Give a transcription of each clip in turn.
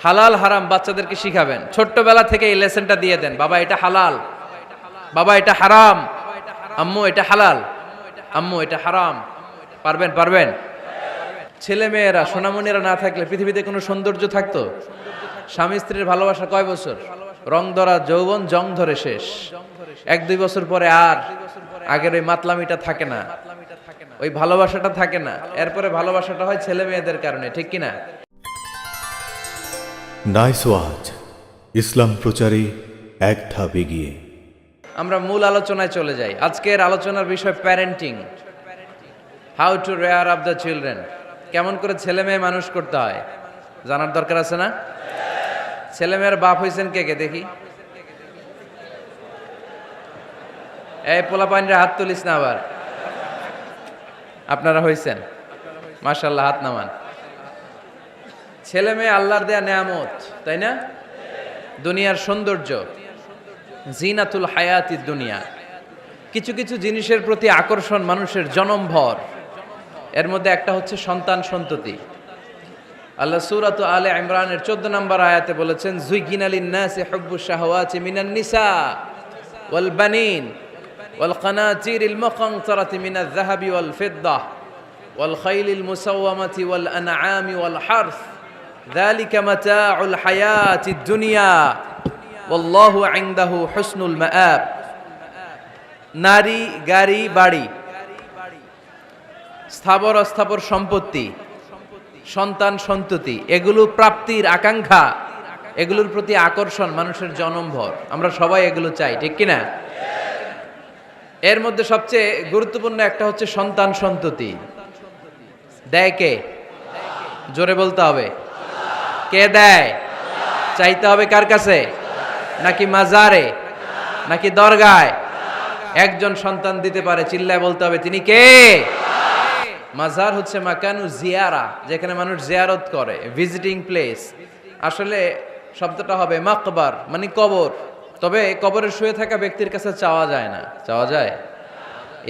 হালাল হারাম বাচ্চাদেরকে শিখাবেন, ছোট্টবেলা থেকে এই লেসনটা দিয়ে দেন। বাবা এটা হালাল, বাবা এটা হারাম, আম্মু এটা হালাল, আম্মু এটা হারাম। পারবেন? পারবেন? ছেলে মেয়েরা সোনামণিরা না থাকলে পৃথিবীতে কোনো সৌন্দর্য থাকতো? স্বামী স্ত্রীর ভালোবাসা কয় বছর? রং ধরা যৌবন, জং ধরে শেষ। 1-2 বছর পরে আর আগের ওই মাতলামিটা থাকে না, ওই ভালোবাসাটা থাকে না। এরপরে ভালোবাসাটা হয় ছেলে মেয়েদের কারণে, ঠিক কিনা? নাইস ওয়াচ, ইসলাম প্রচারে এক ধাপ এগিয়ে। আমরা মূল আলোচনায় চলে যাই। আজকের আলোচনার বিষয় parenting, how to rare up the children. কেমন করে ছেলে মেয়ে মানুষ করতে হয় জানার দরকার আছে না? ছেলে মেয়ের বাপ হয়েছেন কে কে দেখি? এই পোলাপাইনরা হাত তুলিস না আবার। আপনারা হয়েছেন? মাশাআল্লাহ, হাত নামান। ছেলে মেয়ে আল্লাহর দেয়া নেয়ামত, তাই না? দুনিয়ার সৌন্দর্য, জিনাতুল হায়াতি দুনিয়া। কিছু কিছু জিনিসের প্রতি আকর্ষণ মানুষের জনমভর। এর মধ্যে একটা হচ্ছে সন্তান সন্ততি। আল্লাহ সূরাত আলে ইমরানের 14 নম্বর আয়াতে বলেছেন, যুয়িনা লিন-নাসি হুব্বুশ শাহাওয়াতি মিনান নিসা ওয়াল বানিন ওয়াল কানাতিরিল মুকানতারাতি মিনাজ যাহাবি ওয়াল ফিদ্দাহ ওয়াল খাইলিল মুসাওয়ামাতি ওয়াল আনআমি ওয়াল হারস যালিকা মাতাউল হায়াতিদ দুনিয়া ওয়াল্লাহু ইনদাহু হুসনুল মাআব। নারী, গাড়ি, বাড়ি, স্থাবর অস্থাবর সম্পত্তি, সন্তান সন্ততি, এগুলো প্রাপ্তির আকাঙ্ক্ষা, এগুলোর প্রতি আকর্ষণ মানুষের জনমভর। আমরা সবাই এগুলো চাই, ঠিক কিনা? এর মধ্যে সবচেয়ে গুরুত্বপূর্ণ একটা হচ্ছে সন্তান সন্ততি। দেয় কে? জোরে বলতে হবে। কে দেয়? চাইতে হবে কার কাছে? নাকি মাজারে, নাকি দরগায়? একজন সন্তান দিতে পারে, চিল্লায় বলতে হবে তিনি কে? মাজার হচ্ছে মাকানু জিয়ারা, যেখানে মানুষ জিয়ারত করে, ভিজিটিং প্লেস। আসলে শব্দটা হবে মাকবার, মানে কবর। তবে কবরে শুয়ে থাকা ব্যক্তির কাছে চাওয়া যায় না। চাওয়া যায়?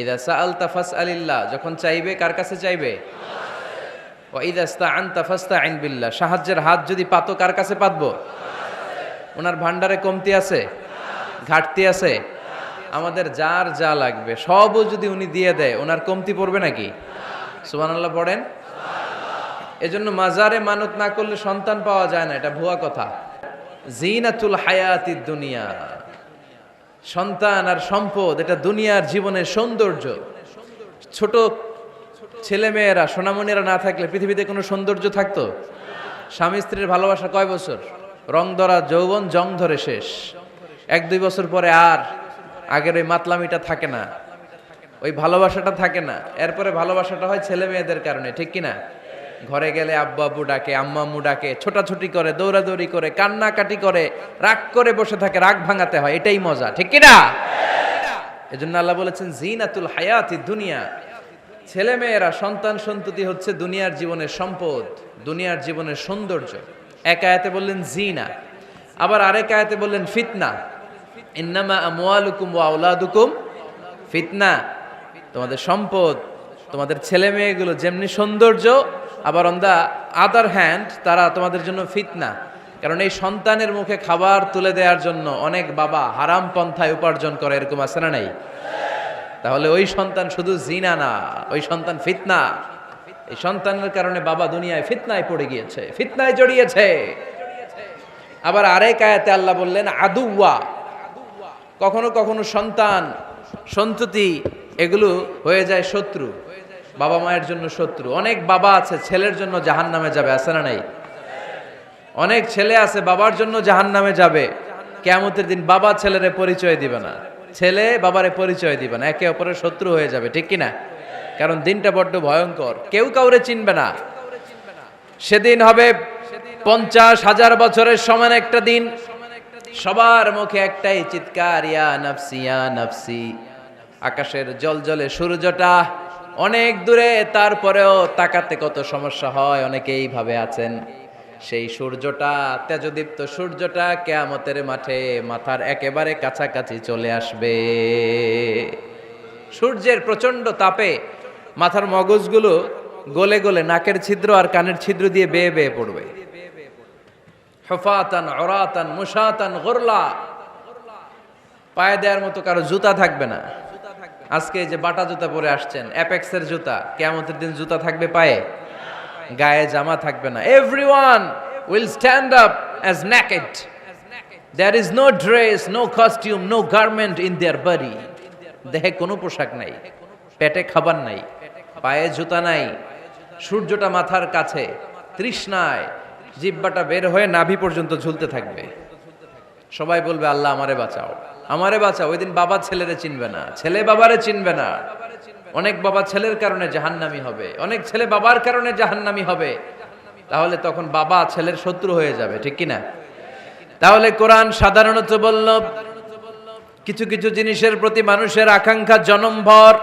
ইদা সাআলতা ফাসআলিল্লাহ, যখন চাইবে কার কাছে চাইবে? ওয়া ইদা ইসতাআনতা ফাসতাইন বিল্লাহ, সাহায্যের হাত যদি পাতো কার কাছে পাতবো? ওনার ভান্ডারে কমতি আছে, ঘাটতি আছে? আমাদের যার যা লাগবে সবও যদি উনি দিয়ে দেয়, ওনার কমতি পড়বে নাকি? সুবহানাল্লাহ পড়েন। এজন্য মাজারে মানত না করলে সন্তান পাওয়া যায় না, এটা ভুয়া কথা। জিনাতুল হায়াতিদ দুনিয়া, সন্তান আর সম্পদ, এটা দুনিয়ার জীবনের সৌন্দর্য। ছোট ছেলে মেয়েরা সোনামণিরা না থাকলে পৃথিবীতে কোনো সৌন্দর্য থাকতো? স্বামী স্ত্রীর ভালোবাসা কয় বছর? রং ধরা যৌবন, জং ধরে শেষ। 1-2 বছর পরে আর আগের ওই মাতলামিটা থাকে না, ওই ভালোবাসাটা থাকে না। এরপরে ভালোবাসাটা হয় ছেলে মেয়েদের কারণে, ঠিক কিনা? ঘরে গেলে আব্বু আব্বু ডাকে, আম্মা আম্মু ডাকে, ছোটাছুটি করে, দৌড়াদৌড়ি করে, কান্নাকাটি করে, রাগ করে বসে থাকে, রাগ ভাঙাতে হয়, এটাই মজা, ঠিক কিনা? এজন্য আল্লাহ বলেছেন জিনাতুল হায়াতি দুনিয়া। ছেলে মেয়েরা, সন্তান সন্ততি হচ্ছে দুনিয়ার জীবনের সম্পদ, দুনিয়ার জীবনের সৌন্দর্য। এক আয়াতে বললেন জিনা, আবার আরেক আয়াতে বললেন ফিতনা। ইন্নামা আমওয়ালুকুম ওয়া আওলাদুকুম ফিতনা। তোমাদের সম্পদ, তোমাদের ছেলে মেয়েগুলো যেমনি সৌন্দর্য, আবার অন দা আদার হ্যান্ড তারা তোমাদের জন্য ফিতনা। কারণ এই সন্তানের মুখে খাবার তুলে দেওয়ার জন্য অনেক বাবা হারাম পন্থায় উপার্জন করে, এরকম আছে না নাই? তাহলে ওই সন্তান শুধু জিনা না, ওই সন্তান ফিতনা। এই সন্তানের কারণে বাবা দুনিয়ায় ফিতনায় পড়ে গিয়েছে, ফিতনায় জড়িয়েছে। আবার আরেক আয়াতে আল্লাহ বললেন আদুওয়া। কখনো কখনো সন্তান সন্ততি এগুলো হয়ে যায় শত্রু, বাবা মায়ের জন্য শত্রু। অনেক বাবা আছে ছেলের জন্য জাহান্নামে যাবে, আছে না নাই? অনেক ছেলে আছে বাবার জন্য জাহান্নামে যাবে। কিয়ামতের দিন বাবা ছেলেরে পরিচয় দিবে না, ছেলে বাবারে পরিচয় দিবে না, একে অপরের শত্রু হয়ে যাবে, ঠিক কিনা? কারণ দিনটা বড্ড ভয়ঙ্কর, কেউ কাউরে চিনবে না। সেদিন হবে 50,000 বছরের সমান একটা দিন। সবার মুখে একটাই চিৎকার, ইয়া নাফসি ইয়া নাফসি। আকাশের জলজলে সূর্যটা অনেক দূরে, তারপরেও তাকাতে কত সমস্যা হয়, অনেকেই ভাবে আছেন। সেই সূর্যটা, তেজদীপ্ত সূর্যটা কিয়ামতের মাঠে মাথার একেবারে কাছাকাছি চলে আসবে। সূর্যের প্রচন্ড তাপে মাথার মগজগুলো গলে গলে নাকের ছিদ্র আর কানের ছিদ্র দিয়ে বেয়ে বেয়ে পড়বে। হুফাতান উরাতান মুশাতান গুরলা, পায়ে দেওয়ার মতো কারো জুতা থাকবে না। আজকে যে বাটা জুতা পরে আসছেন, অ্যাপেক্সের জুতা, কিয়ামতের দিন জুতা থাকবে পায়ে, গায়ে জামা থাকবে না। Everyone will stand up as naked. There is no dress, no costume, no garment in their body. দেহে কোনো পোশাক নাই, পেটে খাবার নাই, পায়ে জুতা নাই, সূর্যটা মাথার কাছে, তৃষ্ণায় জিহ্বাটা বের হয়ে নাভি পর্যন্ত ঝুলতে থাকবে। সবাই বলবে আল্লাহ আমারে বাঁচাও, আমারে বাঁচাও। ওই দিন বাবা ছেলেরে চিনবে না, ছেলে বাবারে চিনবে না। অনেক বাবা ছেলের কারণে জাহান্নামী হবে, অনেক ছেলে বাবার কারণে জাহান্নামী হবে। তাহলে তখন বাবা ছেলের শত্রু হয়ে যাবে, ঠিক কিনা? তাহলে কোরআন সাধারণত বলল কিছু কিছু জিনিসের প্রতি মানুষের আকাঙ্ক্ষা জনমভর।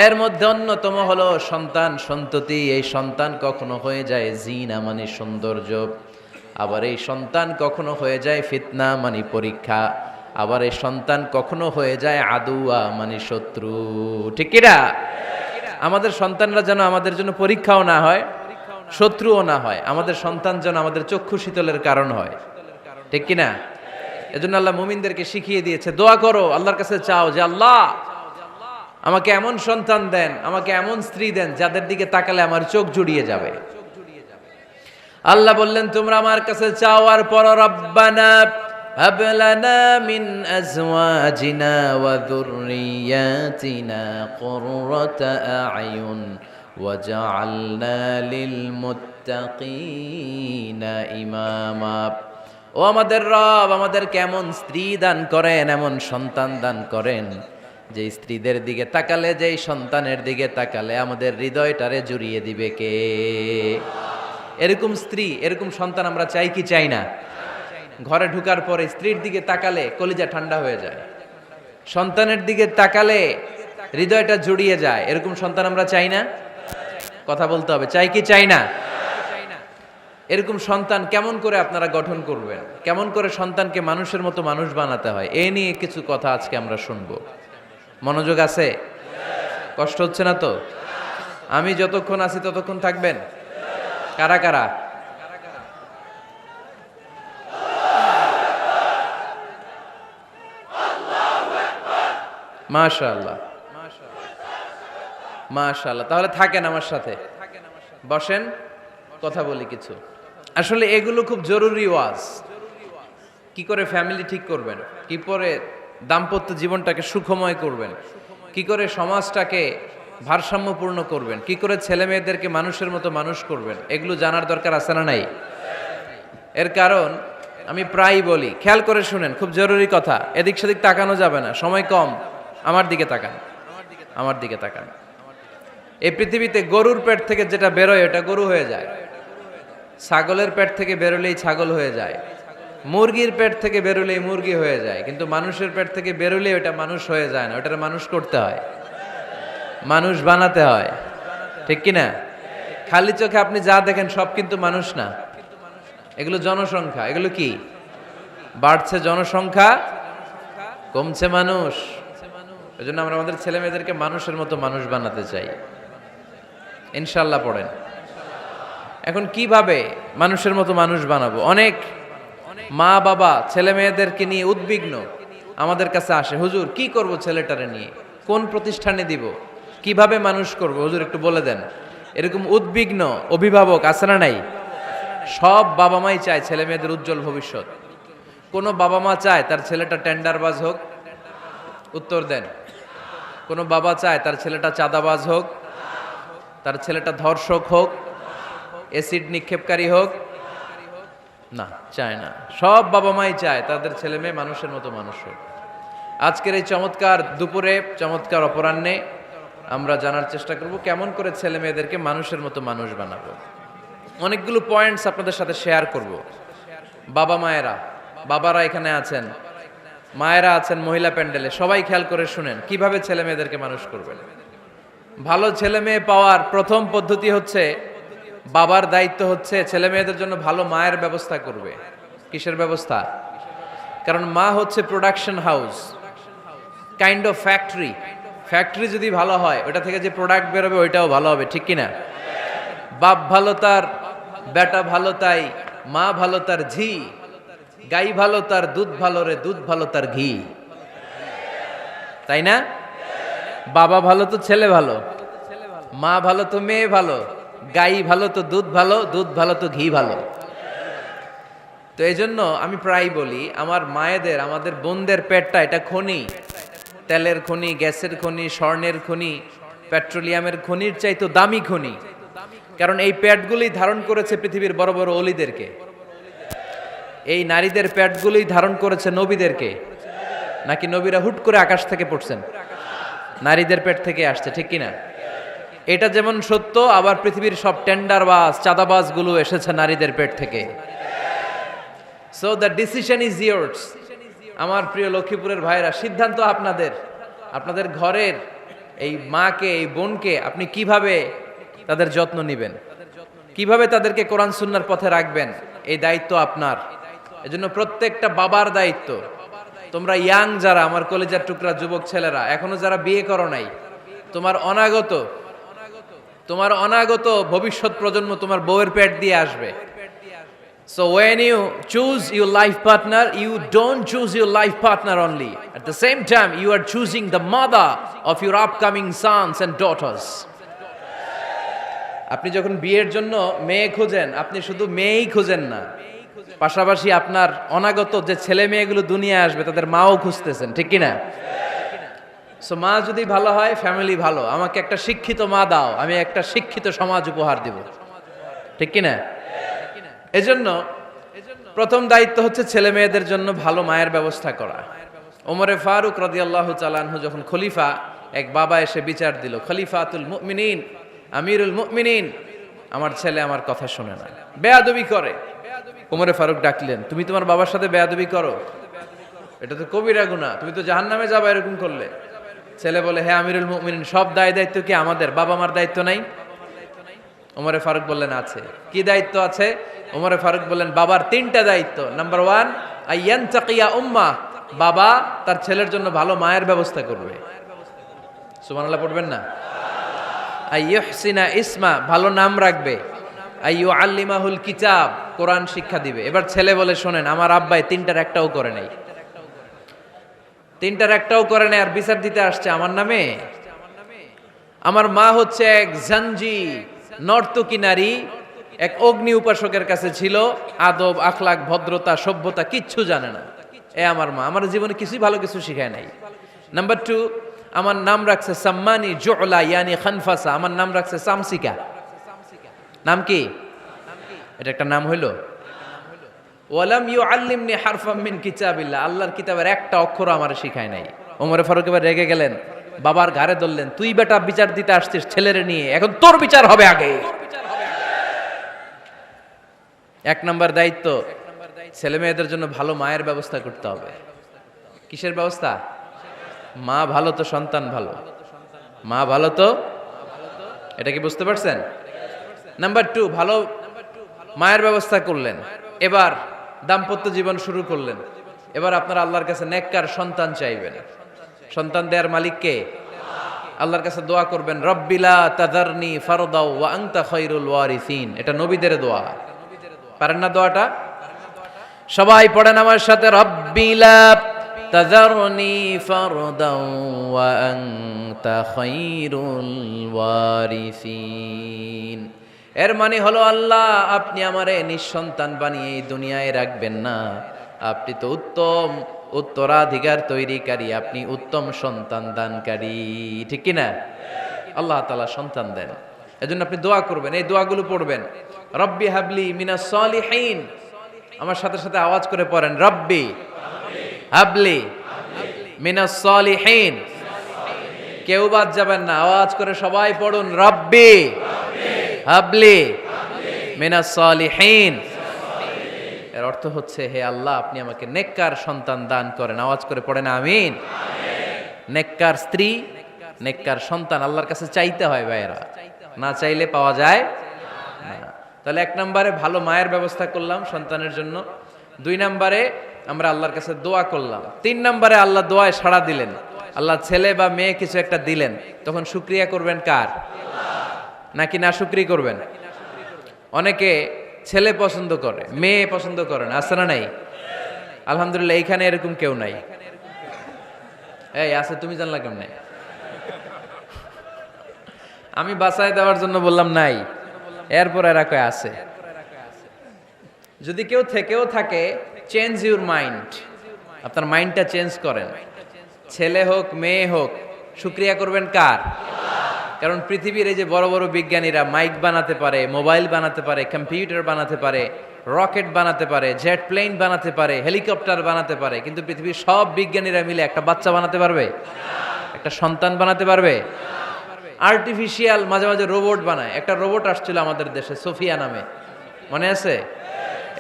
এর মধ্যে অন্যতম হলো সন্তান সন্ততি। এই সন্তান কখনো হয়ে যায় জিনা মানে সৌন্দর্য, আবার এই সন্তান কখনো হয়ে যায় ফিতনা মানে পরীক্ষা, আবার এই সন্তান কখনো হয়ে যায় আদুয়া মানে শত্রু, ঠিক কিনা? আমাদের সন্তানরা যেন আমাদের জন্য পরীক্ষাও না হয়, শত্রুও না হয়। আমাদের সন্তান যেন আমাদের চক্ষু শীতলের কারণ হয়, ঠিক কিনা? এজন্য আল্লাহ মুমিনদেরকে শিখিয়ে দিয়েছে, দোয়া করো, আল্লাহর কাছে চাও যে আল্লাহ আমাকে এমন সন্তান দেন, আমাকে এমন স্ত্রী দেন যাদের দিকে তাকালে আমার চোখ জুড়িয়ে যাবে। আল্লাহ বললেন তোমরা আমার কাছে চাও আর পড়ো, রব্বানা হাব লানা মিন আজওয়াজিনা ওয়া যুররিয়াতিনা কুররাতা আ'য়ুন ওয়াজআলনা লিল মুত্তাকিনা ইমামা। ও আমাদের রব, আমাদের কেমন স্ত্রী দান করেন, এমন সন্তান দান করেন যে স্ত্রীদের দিকে তাকালে, যেই সন্তানের দিকে তাকালে আমাদের হৃদয়টারে জুড়িয়ে দিবে কে? এরকম স্ত্রী, এরকম সন্তান আমরা চাই কি চাই না? ঘরে ঢুকার পরে স্ত্রীর দিকে তাকালে কলিজা ঠান্ডা হয়ে যায়, সন্তানের দিকে তাকালে হৃদয়টা জুড়িয়ে যায়। এরকম সন্তান আমরা চাই না? কথা বলতে হবে, চাই কি চাই না? এরকম সন্তান কেমন করে আপনারা গঠন করবেন, কেমন করে সন্তানকে মানুষের মতো মানুষ বানাতে হয়, এ নিয়ে কিছু কথা আজকে আমরা শুনবো। মনোযোগ আছে? কষ্ট হচ্ছে না তো? আমি যতক্ষণ আছি ততক্ষণ থাকবেন? কারা কারা? মাশাআল্লাহ, মাশাআল্লাহ। তাহলে থাকেন আমার সাথে, বসেন, কথা বলি কিছু। আসলে এগুলো খুব জরুরি ওয়াজ। কি করে ফ্যামিলি ঠিক করবেন, কি করে দাম্পত্য জীবনটাকে সুখময় করবেন, কি করে সমাজটাকে ভারসাম্যপূর্ণ করবেন, কি করে ছেলে মেয়েদেরকে মানুষের মতো মানুষ করবেন, এগুলো জানার দরকার আছে না নাই? এর কারণ আমি প্রায়ই বলি, খেয়াল করে শুনেন, খুব জরুরি কথা, এদিক সেদিক তাকানো যাবে না, সময় কম। আমার দিকে তাকান, আমার দিকে তাকান। এই পৃথিবীতে গরুর পেট থেকে যেটা বেরোয় ওটা গরু হয়ে যায়, ছাগলের পেট থেকে বেরোলেই ছাগল হয়ে যায়, মুরগির পেট থেকে বেরোলেই মুরগি হয়ে যায়, কিন্তু মানুষের পেট থেকে বেরোলেই ওটা মানুষ হয়ে যায় না। ওটা মানুষ করতে হয়, মানুষ বানাতে হয়, ঠিক কিনা? খালি চোখে আপনি যা দেখেন সব কিন্তু মানুষ না, এগুলো জনসংখ্যা। এগুলো কি? বাড়ছে জনসংখ্যা, কমছে মানুষ। এই জন্য আমরা আমাদের ছেলে মেয়েদেরকে মানুষের মতো মানুষ বানাতে চাই, ইনশাল্লাহ। পড়েন। এখন কিভাবে মানুষের মতো মানুষ বানাবো? অনেক মা বাবা ছেলে মেয়েদেরকে নিয়ে উদ্বিগ্ন, আমাদের কাছে আসে, হুজুর কি করব ছেলেটারে নিয়ে, কোন প্রতিষ্ঠানে দিব, কিভাবে মানুষ করব হুজুর একটু বলে দেন। এরকম উদ্বিগ্ন অভিভাবক আছে না নাই? সব বাবা মাই চায় ছেলে মেয়েদের উজ্জ্বল ভবিষ্যৎ। কোন বাবা মা চায় তার ছেলেটা টেন্ডারবাজ হোক? উত্তর দেন। কোন বাবা চায় তার ছেলেটা চাঁদাবাজ হোক, তার ছেলেটা ধর্ষক হোক, অ্যাসিড নিক্ষেপকারী হোক? না, চায় না। সব বাবা মাই চায় তাদের ছেলে মেয়ে মানুষের মতো মানুষ হোক। আজকের এই চমৎকার দুপুরে, চমৎকার অপরাহ্নে আমরা জানার চেষ্টা করব কেমন করে ছেলে মেয়েদেরকে মানুষের মতো মানুষ বানাবো। অনেকগুলো পয়েন্টস আপনাদের সাথে শেয়ার করব। বাবা মায়েরা, বাবারা এখানে আছেন, মায়েরা আছেন মহিলা প্যান্ডেলে, সবাই খেয়াল করে শুনেন কিভাবে ছেলে মেয়েদেরকে মানুষ করবেন। ভালো ছেলে মেয়ে পাওয়ার প্রথম পদ্ধতি হচ্ছে, বাবার দায়িত্ব হচ্ছে ছেলে মেয়েদের জন্য ভালো মায়ের ব্যবস্থা করবে। কিসের ব্যবস্থা? কারণ মা হচ্ছে production house, kind of factory. Factory যদি ভালো হয়, ওটা থেকে যে প্রোডাক্ট বেরোবে ওইটাও ভালো হবে, ঠিক কিনা? বাপ ভালো তার বেটা ভালো তাই, মা ভালো তার ঝি, গাই ভালো তার দুধ ভালো রে, দুধ ভালো তার ঘি। তাই না? বাবা ভালো তো ছেলে ভালো, মা ভালো তো মেয়ে ভালো, গাই ভালো তো দুধ ভালো, দুধ ভালো তো ঘি ভালো। তো এই জন্য আমি প্রায় বলি, আমার মায়েদের, আমাদের বোনদের পেটটা এটা খনি, তেলের খনি, গ্যাসের খনি, স্বর্ণের খনি, পেট্রোলিয়ামের খনির চাইতো দামি খনি। কারণ এই পেটগুলি ধারণ করেছে পৃথিবীর বড় বড় অলিদেরকে, এই নারীদের পেটগুলি ধারণ করেছে নবীদেরকে। নাকি নবীরা হুট করে আকাশ থেকে পড়ছেন? নারীদের পেট থেকে আসছে, ঠিক কিনা? এটা যেমন সত্য, আবার পৃথিবীর সব টেন্ডারবাজ, চাঁদাবাজ গুলো এসেছে নারীদের পেট থেকে। So the decision is years. আমার প্রিয় লক্ষ্মীপুরের ভাইরা, সিদ্ধান্ত আপনাদের। আপনাদের ঘরের এই মাকে, এই বোনকে আপনি কিভাবে তাদের যত্ন নেবেন, কিভাবে তাদেরকে কোরআন সুন্নাহর পথে রাখবেন, এই দায়িত্ব আপনার। এজন্য প্রত্যেকটা বাবার দায়িত্ব। তোমরা ইয়াং যারা, আমার কলেজের টুকরা যুবক ছেলেরা, এখনো যারা বিয়ে করো নাই, তোমার অনাগত ভবিষ্যৎ প্রজন্ম তোমার বউয়ের পেট দিয়ে আসবে। So when you choose your life partner, you don't choose your life partner only. At the same time, you are choosing the mother of your upcoming sons and daughters. আপনি যখন বিয়ের জন্য মেয়ে খোঁজেন, আপনি শুধু মেয়েই খোঁজেন না, পাশাপাশি আপনার অনাগত যে ছেলে মেয়েগুলো দুনিয়ায় আসবে তাদের মাও খুঁজতেছেন, ঠিক কিনা? সো মা যদি ভালো হয়, ফ্যামিলি ভালো। আমাকে একটা শিক্ষিত মা দাও, আমি একটা শিক্ষিত সমাজ উপহার দিব, ঠিক কিনা? এজন্য প্রথম দায়িত্ব হচ্ছে ছেলে মেয়েদের জন্য ভালো মায়ের ব্যবস্থা করা। ওমরে ফারুক রাদিয়াল্লাহু তাআলা আনহু যখন খলিফা, এক বাবা এসে বিচার দিল, খলিফাতুল মুমিনিন, আমিরুল মুমিনিন, আমার ছেলে আমার কথা শুনে না, বেয়াদবি করে। ওমরে ফারুক ডাকলেন, তুমি তোমার বাবার সাথে বেয়াদবি করো? এটা তো কবিরা গুনাহ, তুমি তো জাহান্নামে যাবে এরকম করলে। ছেলে বলে, হ্যাঁ আমিরুল মুমিনিন, সব দায়িত্ব কি আমাদের? বাবা মার দায়িত্ব নাই? ওমরে ফারুক বললেন, আছে। কি দায়িত্ব আছে? ওমরে ফারুক বললেন, বাবার 3টা দায়িত্ব। নাম্বার 1, আইয়ানতাকিয়া উম্মাহ, বাবা তার ছেলের জন্য ভালো মায়ের ব্যবস্থা করবে। সুবহানাল্লাহ পড়বেন না? আইয়ুহসিনা ইসমা, ভালো নাম রাখবে। আইয়ুআল্লিমাহুল কিতাব, কোরআন শিক্ষা দিবে। এবার ছেলে বলে, শোনেন, আমার আব্বাই 3টার একটাও করে নাই, 3টার একটাও করে নাই, আর বিচার দিতে আসছে আমার নামে। আমার মা হচ্ছে এক জাঞ্জি, নর্তকী নারী, এক অগ্নি উপাসকের কাছে ছিল, আদব, আখলাক, ভদ্রতা, সভ্যতা কিচ্ছু জানে না। আমার মা আমার জীবনে কিছুই ভালো কিছু শিখায় নাই। নাম্বার 2, আমার নাম রাখছে সাম্মানি জুলা, ইয়ানি খানফাসা, আমার নাম রাখছে সামসিকা। নাম কি? এটা একটা নাম হইল? ওয়ালাম ইউআল্লিমনি হারফাম মিন কিতাবিল্লাহ, আল্লাহর কিতাবের একটা অক্ষর আমার শিখায় নাই। ওমরে ফারুক এবার রেগে গেলেন, বাবার ঘাড়ে ধরলেন, তুই বেটা বিচার দিতে আসছিস ছেলেরে নিয়ে, এখন তোর বিচার হবে আগে। 1 নম্বর দায়িত্ব, ছেলে মেয়েদের জন্য ভালো মায়ের ব্যবস্থা করতে হবে। কিসের ব্যবস্থা? মা ভালো তো সন্তান ভালো, মা ভালো তো, এটা কি বুঝতে পারছেন? নাম্বার 2, ভালো মায়ের ব্যবস্থা করলেন, এবার দাম্পত্য জীবন শুরু করলেন। এবার আপনারা আল্লাহর কাছে নেককার সন্তান চাইবেন। সন্তান দেওয়ার মালিক কে? আল্লাহর কাছে দোয়া করবেন, রব্বিলা তাযারনি ফারদাও ওয়া আনতা খায়রুল ওয়ারিসিন। এটা নবীদের দোয়া, পারেন না দোয়াটা? সবাই পড়েন আমার সাথে, রব্বিলা তাযারনি ফারদাও ওয়া আনতা খায়রুল ওয়ারিসিন। এর মানে হলো, আল্লাহ আপনি আমারে নিঃসন্তান বানিয়ে এই দুনিয়ায় রাখবেন না, আপনি তো উত্তম উত্তরাধিকার তৈরিকারী, আপনি উত্তম সন্তান দানকারী, ঠিক কিনা? আল্লাহ তাআলা সন্তান দেন, এজন্য আপনি দোয়া করবেন, এই দোয়াগুলো পড়বেন। রব্বি হাবলি মিনাস সালিহিন, আমার সাথে সাথে আওয়াজ করে পড়েন, রব্বি হাবলি মিনাস সালিহিন। কেউ বাদ যাবেন না, আওয়াজ করে সবাই পড়ুন, রব্বি হাবলি মিনাস সালিহিন। এর অর্থ হচ্ছে, হে আল্লাহ আপনি আমাকে নেককার সন্তান দান করেন। আওয়াজ করে পড়েন আমিন। নেককার স্ত্রী, নেককার সন্তান আল্লাহর কাছে চাইতে হয় ভাইয়েরা, না চাইলে পাওয়া যায় না। তাহলে 1 নম্বরে ভালো মায়ের ব্যবস্থা করলাম সন্তানের জন্য, 2 নম্বরে আমরা আল্লাহর কাছে দোয়া করলাম, 3 নম্বরে আল্লাহ দোয়ায় সাড়া দিলেন, আল্লাহ ছেলে বা মেয়ে কিছু একটা দিলেন, তখন শুকরিয়া করবেন কার? নাকি না শুকরি করবেন? অনেকে ছেলে পছন্দ করে, মেয়ে পছন্দ করে না, আছে না নাই? আলহামদুলিল্লাহ এইখানে এরকম কেউ নাই। এই আছে, তুমি জানলা কেমনে? আমি বাঁচায় দেওয়ার জন্য বললাম নাই, এরপর এরা কয় আছে। যদি কেউ থেকেও থাকে, চেঞ্জ ইউর মাইন্ড, আপনার মাইন্ডটা চেঞ্জ করেন। ছেলে হোক মেয়ে হোক, শুকরিয়া করবেন কার? কারণ পৃথিবীর এই যে বড় বড় বিজ্ঞানীরা মাইক বানাতে পারে, মোবাইল বানাতে পারে, কম্পিউটার বানাতে পারে, রকেট বানাতে পারে, জেট প্লেন বানাতে পারে, হেলিকপ্টার বানাতে পারে, কিন্তু পৃথিবীর সব বিজ্ঞানীরা মিলে একটা বাচ্চা বানাতে পারবে? একটা সন্তান বানাতে পারবে? আর্টিফিশিয়াল মাঝে মাঝে রোবট বানায়। একটা রোবট আসছিল আমাদের দেশে, সোফিয়া নামে, মনে আছে?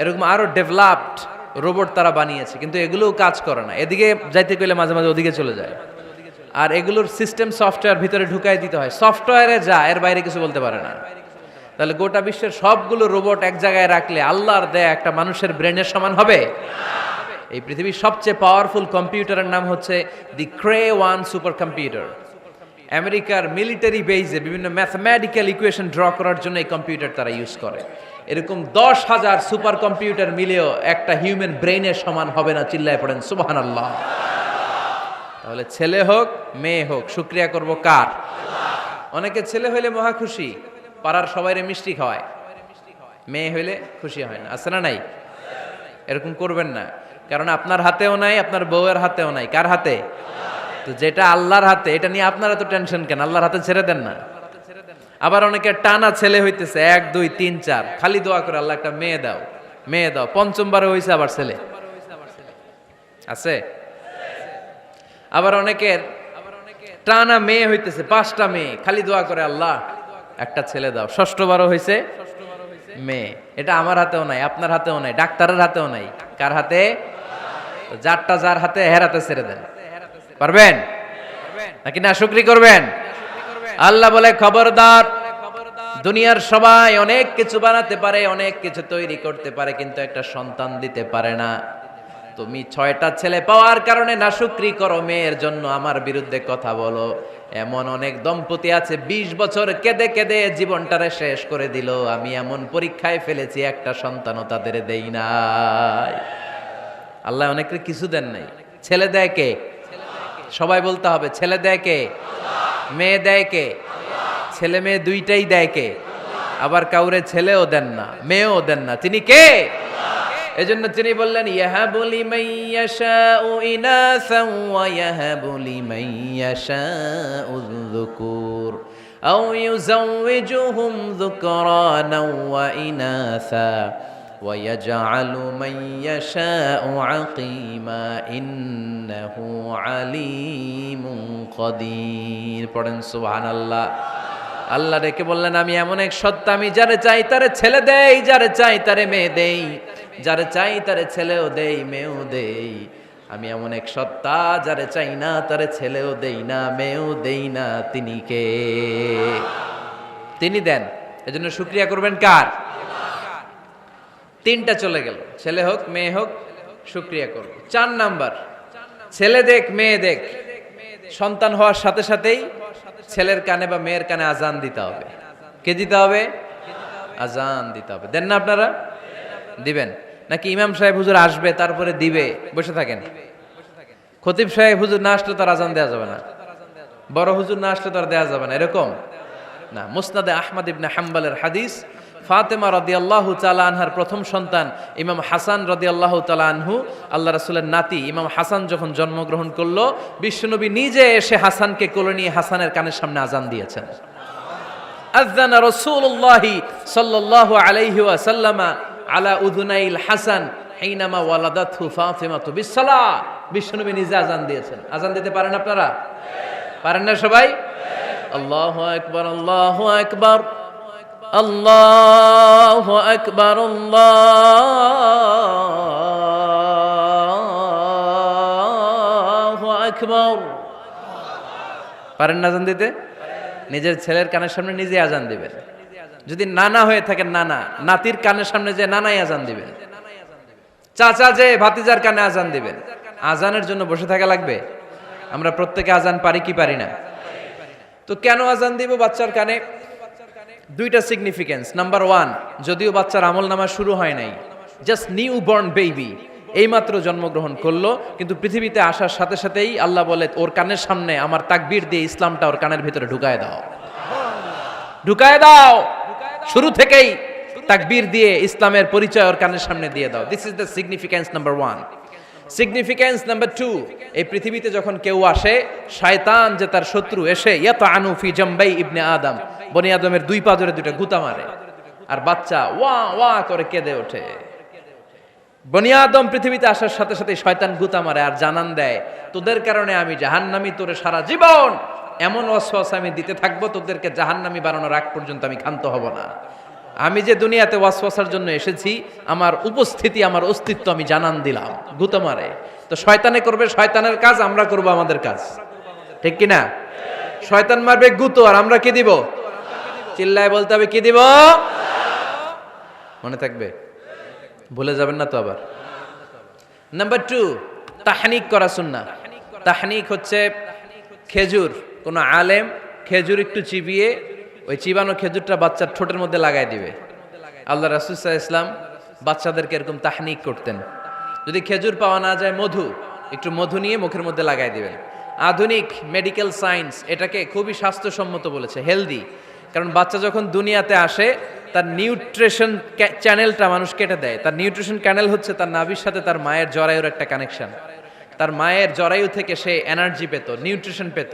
এরকম আরো ডেভেলপড রোবট তারা বানিয়েছে, কিন্তু এগুলোও কাজ করে না। এদিকে যাইতে গেলে মাঝে মাঝে ওদিকে চলে যায়। আর এগুলোর সিস্টেম সফটওয়্যার ভিতরে ঢুকাই দিতে হয়, সফটওয়্যারে যা, এর বাইরে কিছু বলতে পারে না। তাহলে গোটা বিশ্বের সবগুলো রোবট এক জায়গায় রাখলে আল্লাহর দেয়া একটা মানুষের ব্রেনের সমান হবে? এই পৃথিবীর সবচেয়ে পাওয়ারফুল কম্পিউটারের নাম হচ্ছে দি ক্রে-1 সুপার কম্পিউটার। আমেরিকার মিলিটারি বেইজে বিভিন্ন ম্যাথমেটিক্যাল ইকুয়েশন ড্র করার জন্য এই কম্পিউটার তারা ইউজ করে। এরকম 10,000 সুপার কম্পিউটার মিলেও একটা হিউম্যান ব্রেইনের সমান হবে না। চিল্লায় পড়েন সুবহানাল্লাহ। তাহলে ছেলে হোক মেয়ে হোক, শুকরিয়া করব কার? অনেকে ছেলে হইলে মহা খুশি, পাড়ার সবাইরে মিষ্টি খাওয়ায়, মেয়ে হইলে খুশি হয় না, আছে না নাই? এরকম করবেন না, কারণ আপনার হাতেও নাই, আপনার বউয়ের হাতেও নাই। কার হাতে? তো যেটা আল্লাহর হাতে, এটা নিয়ে আপনারা তো টেনশন কেন? আল্লাহর হাতে ছেড়ে দেন না। আবার অনেকে টানা ছেলে হইতেছে 1 2 3 4, খালি দোয়া করে আল্লাহ একটা মেয়ে দাও, মেয়ে দাও। পঞ্চমবারে হইছে আবার ছেলে, আছে? আবার অনেকের টানা মেয়ে হইতেছে 5টা মেয়ে, খালি দোয়া করে আল্লাহ একটা ছেলে দাও। ষষ্ঠবারও হইছে মেয়ে। এটা আমার হাতেও নাই, আপনার হাতেও নাই, ডাক্তারের হাতেও নাই। কার হাতে? যারটা যার হাতে, হের হাতে ছেড়ে দেন। পারবেন নাকি না শুকরি করবেন? আল্লাহ বলে খবরদার, দুনিয়ার সবাই অনেক কিছু বানাতে পারে, অনেক কিছু তৈরি করতে পারে, কিন্তু একটা সন্তান দিতে পারে না। তুমি 6টা ছেলে পাওয়ার কারণে না শুকরি করো, মেয়ের জন্য আমার বিরুদ্ধে কথা বলো। এমন অনেক দম্পতি আছে 20 বছর কেঁদে কেঁদে জীবনটারে শেষ করে দিল। আমি এমন পরীক্ষায় ফেলেছি, একটা সন্তানও তাদের দেই নাই। আল্লাহ অনেকের কিছু দেন নাই। ছেলে দেয় কে? সবাই বলতে হবে, ছেলে দেয় কে? মেয়ে দেয় কে? ছেলে মেয়ে দুইটাই দেয় কে? আবার কাউরে ছেলেও দেন না, মেয়েও দেন না, তিনি কে? এজন্য তিনি বললেন, ইয়াহাবু লিমান ইয়াশাউ ইনাসান ওয়া ইয়াহাবু লিমান ইয়াশাউ যুকুর আও ইউযাওয়িজুহুম যুকরানাও ওয়া ইনাসা ওয়া ইয়াজআলু মান ইয়াশাউ আকিমা ইন্নাহু আলিমুন কাদির। পড়েন সুবহানাল্লাহ। আল্লাহ ডেকে বললেন, আমি এমন এক সত্তা, আমি যারে চাই তারে ছেলে দেই, যারে চাই তারে মেয়ে দেই, যারে চাই তারে ছেলেও দেই, মেয়েও দেই। আমি এমন এক সত্তা, যারে চাই না তারে ছেলেও দেই না, মেয়েও দেই না। তিনি কে? তিনি দেন। এজন্য শুকরিয়া করবেন কার? 3টা চলে গেল, ছেলে হোক মেয়ে হোক, শুকরিয়া করব। 4 নাম্বার, ছেলে দেখ মেয়ে দেখ, সন্তান হওয়ার সাথে সাথেই ছেলের কানে বা মেয়ের কানে আজান দিতে হবে। কে দিতে হবে? আজান দিতে হবে। দেন না আপনারা? দিবেন নাকি ইমাম সাহেব হুজুর আসবে তারপরে দিবে, বসে থাকেন? খতিব সাহেব হুজুর না আসলে তার আজান দেওয়া যাবে না, বড় হুজুর না আসলে তার দেওয়া যাবে না, এরকম না। মুসনাদে আহমদ ইবনে হাম্বলের হাদিস, ফাতেমা রাদিয়াল্লাহু তাআলা আনহার প্রথম সন্তান ইমাম হাসান রাদিয়াল্লাহু তাআলা আনহু, আল্লাহ রাসূলের নাতি ইমাম হাসান যখন জন্মগ্রহণ করলো, বিশ্বনবী নিজে এসে হাসানকে কোলে নিয়ে হাসানের কানের সামনে আজান দিয়েছেন। আযানা রাসূলুল্লাহি সাল্লাল্লাহু আলাইহি ওয়াসাল্লাম আলা উযুনাইল হাসান হিনামা ওয়ালাদাতহু ফাতিমাতু বিসসালাহ। বিশ্বনবী নিজে আজান দিয়েছেন। আজান দিতে পারেন আপনারা? পারেন না সবাই? আল্লাহু আকবার, আল্লাহু আকবার, আল্লাহু আকবার, আল্লাহু আকবার। পারেন না আজান দিতে? নিজের ছেলের কানের সামনে নিজে আজান দিবেন। যদি নানা হয়ে থাকেন, নানা নাতির কানের সামনে যে নানাই আজান দিবেন। চাচা যে ভাতিজার কানে আজান দিবেন। আজানের জন্য বসে থাকা লাগবে? আমরা প্রত্যেকে আজান পারি কি পারি না? তো কেন আজান দিব বাচ্চার কানে? দুইটা সিগনিফিকেন্স। নাম্বার ওয়ান, যদিও বাচ্চার আমল নামা শুরু হয় নাই, জাস্ট নিউ বর্ন বেবি, এইমাত্র জন্মগ্রহণ করলো, কিন্তু পৃথিবীতে আসার সাথে সাথেই আল্লাহ বলে ওর কানের সামনে আমার তাকবীর দিয়ে ইসলামটা ওর কানের ভিতরে ঢুকায় দাও, ঢুকায় দাও। শুরু থেকেই তাকবীর দিয়ে ইসলামের পরিচয় ওর কানের সামনে দিয়ে দাও। This is the significance number one. Significance number two, এই পৃথিবীতে যখন কেউ আসে, শয়তান যে তার শত্রু এসে ইয়াতাআনু ফি জামবাই ইবনে আদম, বনি আদমের দুই পা ধরে দুইটা গুতা মারে, আর বাচ্চা ওয়া ওয়া করে কেঁদে ওঠে। বনি আদম পৃথিবীতে আসার সাথে সাথে শয়তান গুতা মারে আর জানান দেয়, তোদের কারণে আমি জাহান্নামী, তোরে সারা জীবন এমন ওয়াসওয়াসা আমি দিতে থাকবো, তোদেরকে জাহান্নামী বানানোর আগ পর্যন্ত আমি ক্ষান্ত হব না। আমি যে দুনিয়াতে ওয়াসওয়াসার জন্য এসেছি, আমার উপস্থিতি, আমার অস্তিত্ব আমি জানান দিলাম, গুতা মারে। তো শয়তানে করবে শয়তানের কাজ, আমরা করব আমাদের কাজ, ঠিক কি না? শয়তান মারবে গুতো, আর আমরা কি দিব? চিল্লায় বলতে হবে কি দিব? মনে থাকবে, ভুলে যাবেন না তো আবার। নাম্বার টু, তাহনিক করা সুন্নাহ। তাহনিক হচ্ছে খেজুর, কোন আলেম খেজুর একটু চিবিয়ে ওই চিবানো খেজুরটা বাচ্চার ঠোঁটের মধ্যে লাগাই দিবে। আল্লাহ রাসূল সাল্লাল্লাহু আলাইহি ওয়াসাল্লাম বাচ্চাদেরকে এরকম তাহনিক করতেন। যদি খেজুর পাওয়া না যায়, মধু, একটু মধু নিয়ে মুখের মধ্যে লাগাই দিবেন। আধুনিক মেডিকেল সায়েন্স এটাকে খুবই স্বাস্থ্যসম্মত বলেছে, হেলদি। কারণ বাচ্চা যখন দুনিয়াতে আসে, তার নিউট্রিশন চ্যানেলটা মানুষ কেটে দেয়। তার নিউট্রিশন চ্যানেল হচ্ছে তার নাভির সাথে তার মায়ের জরায়ুর একটা কানেকশন। তার মায়ের জরায়ু থেকে সে এনার্জি পেত, নিউট্রিশন পেত।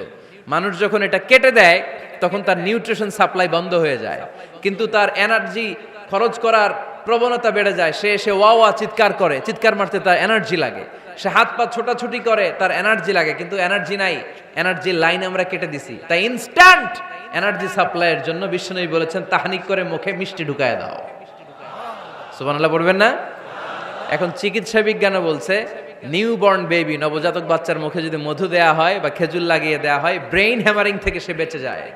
মানুষ যখন এটা কেটে দেয়, তখন তার নিউট্রিশন সাপ্লাই বন্ধ হয়ে যায়, কিন্তু তার এনার্জি খরচ করার প্রবণতা বেড়ে যায়। সে এসে ওয়া ওয়া চিৎকার করে, চিৎকার মারতে তার এনার্জি লাগে। সে হাত পা ছোটাছুটি করে, তার এনার্জি লাগে, কিন্তু এনার্জি নাই, এনার্জির লাইন আমরা কেটে দিছি। তাই ইনস্ট্যান্ট এনার্জি সাপ্লাইয়ের জন্য বিশ্বনবী বলেছেন, তাহনিক করে মুখে মিষ্টি ঢুকায় দাও। সুবহানাল্লাহ পড়বেন না? এখন চিকিৎসা বিজ্ঞানও বলছে, নিউবর্ন বেবি, নবজাতক বাচ্চার মুখে যদি মধু দেয়া হয় বা খেজুর লাগিয়ে দেয়া হয়, ব্রেইন হ্যামারিং থেকে সে বেঁচে যায়।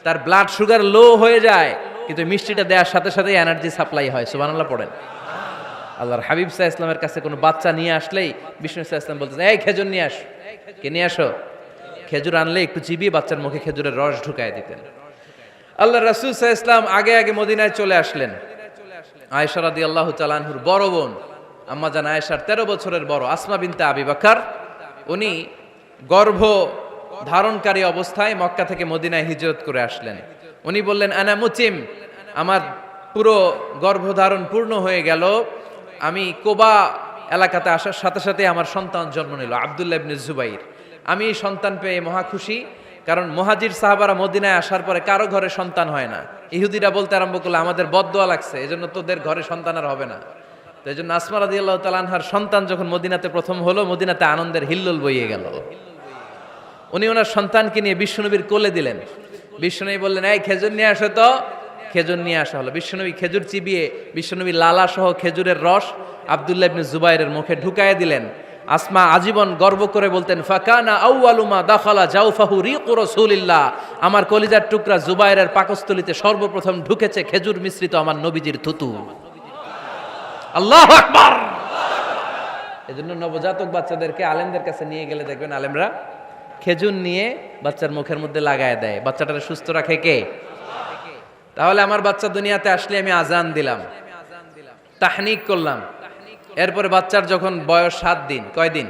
তার ব্লাড সুগার লো হয়ে যায়, কিন্তু মিষ্টিটা দেওয়ার সাথে সাথে এনার্জি সাপ্লাই হয়। সুবহানাল্লাহ পড়েন। আল্লাহর হাবিব সাল্লাল্লাহু আলাইহি ওয়াসাল্লামের কাছে কোনো বাচ্চা নিয়ে আসলেই বিষ্ণু সাল্লাল্লাহু আলাইহি ওয়াসাল্লাম বলতেন, এই খেজুর নিয়ে আস। কে নিয়ে আসো? খেজুর আনলে একটু চিবিয়ে বাচ্চার মুখে খেজুরের রস ঢুকায় দিতেন। আল্লাহ রাসূল সাল্লাল্লাহু আলাইহি ওয়াসাল্লাম আগে আগে মদিনায় চলে আসলেন। আয়েশা রাদিয়াল্লাহু তাআলা আনহুর বড় বোন, আম্মা জান আয়েশার 13 বছরের বড়, আসমা বিনতে আবি বকর, উনি গর্ভ ধারণকারী অবস্থায় মক্কা থেকে মদিনায় হিজরত করে আসলেন। উনি বললেন, আনা মুতিম, আমার পুরো গর্ভধারণ পূর্ণ হয়ে গেল, আমি কোবা এলাকাতে আসার সাথে সাথে আমার সন্তান জন্ম নিল, আব্দুল্লাহ ইবনে জুবাইর। আমি এই সন্তান পেয়ে মহা খুশি, কারণ মুহাজির সাহাবারা মদিনায় আসার পরে কারো ঘরে সন্তান হয় না। ইহুদিরা বলতে আরম্ভ করলো, আমাদের বদদোয়া লাগছে, এজন্য তোদের ঘরে সন্তান আর হবে না। তো এই জন্য আসমা রাদিয়াল্লাহু তাআলা আনহার সন্তান যখন মদিনাতে প্রথম হলো, মদিনাতে আনন্দের হিল্লোল বইয়ে গেল। উনি ওনার সন্তানকে নিয়ে বিশ্বনবীর কোলে দিলেন। বিশ্বনবী বললেন, এই খেজুর নিয়ে আসো তো। খেজুর নিয়ে আসা হলো। বিশ্বনবী খেজুর চিবিয়ে বিশ্বনবী লালা সহ খেজুরের রস আব্দুল্লাহ ইবনে জুবাইরের মুখে ঢুকায় দিলেন। আসমা আজীবন গর্ব করে বলতেন, ফাকানা আউয়ালু মা দাখালা জাওফাহু রিকু রাসূলিল্লাহ, আমার কলিজার টুকরা জুবাইরের পাকস্থলীতে সর্বপ্রথম ঢুকেছে খেজুর মিশ্রিত আমার নবীজির থুতু। আল্লাহু আকবার। এজন্য নবজাতক বাচ্চাদেরকে আলেমদের কাছে নিয়ে গেলে দেখবেন আলেমরা খেজুর নিয়ে বাচ্চার মুখের মধ্যে লাগায় দেয়। বাচ্চাটাকে সুস্থ রাখে কে? তাহলে আমার বাচ্চা দুনিয়াতে আসলে আমি আজান দিলাম, তাহনিক করলাম, এরপরে বাচ্চার যখন বয়স 7 দিন, কয় দিন,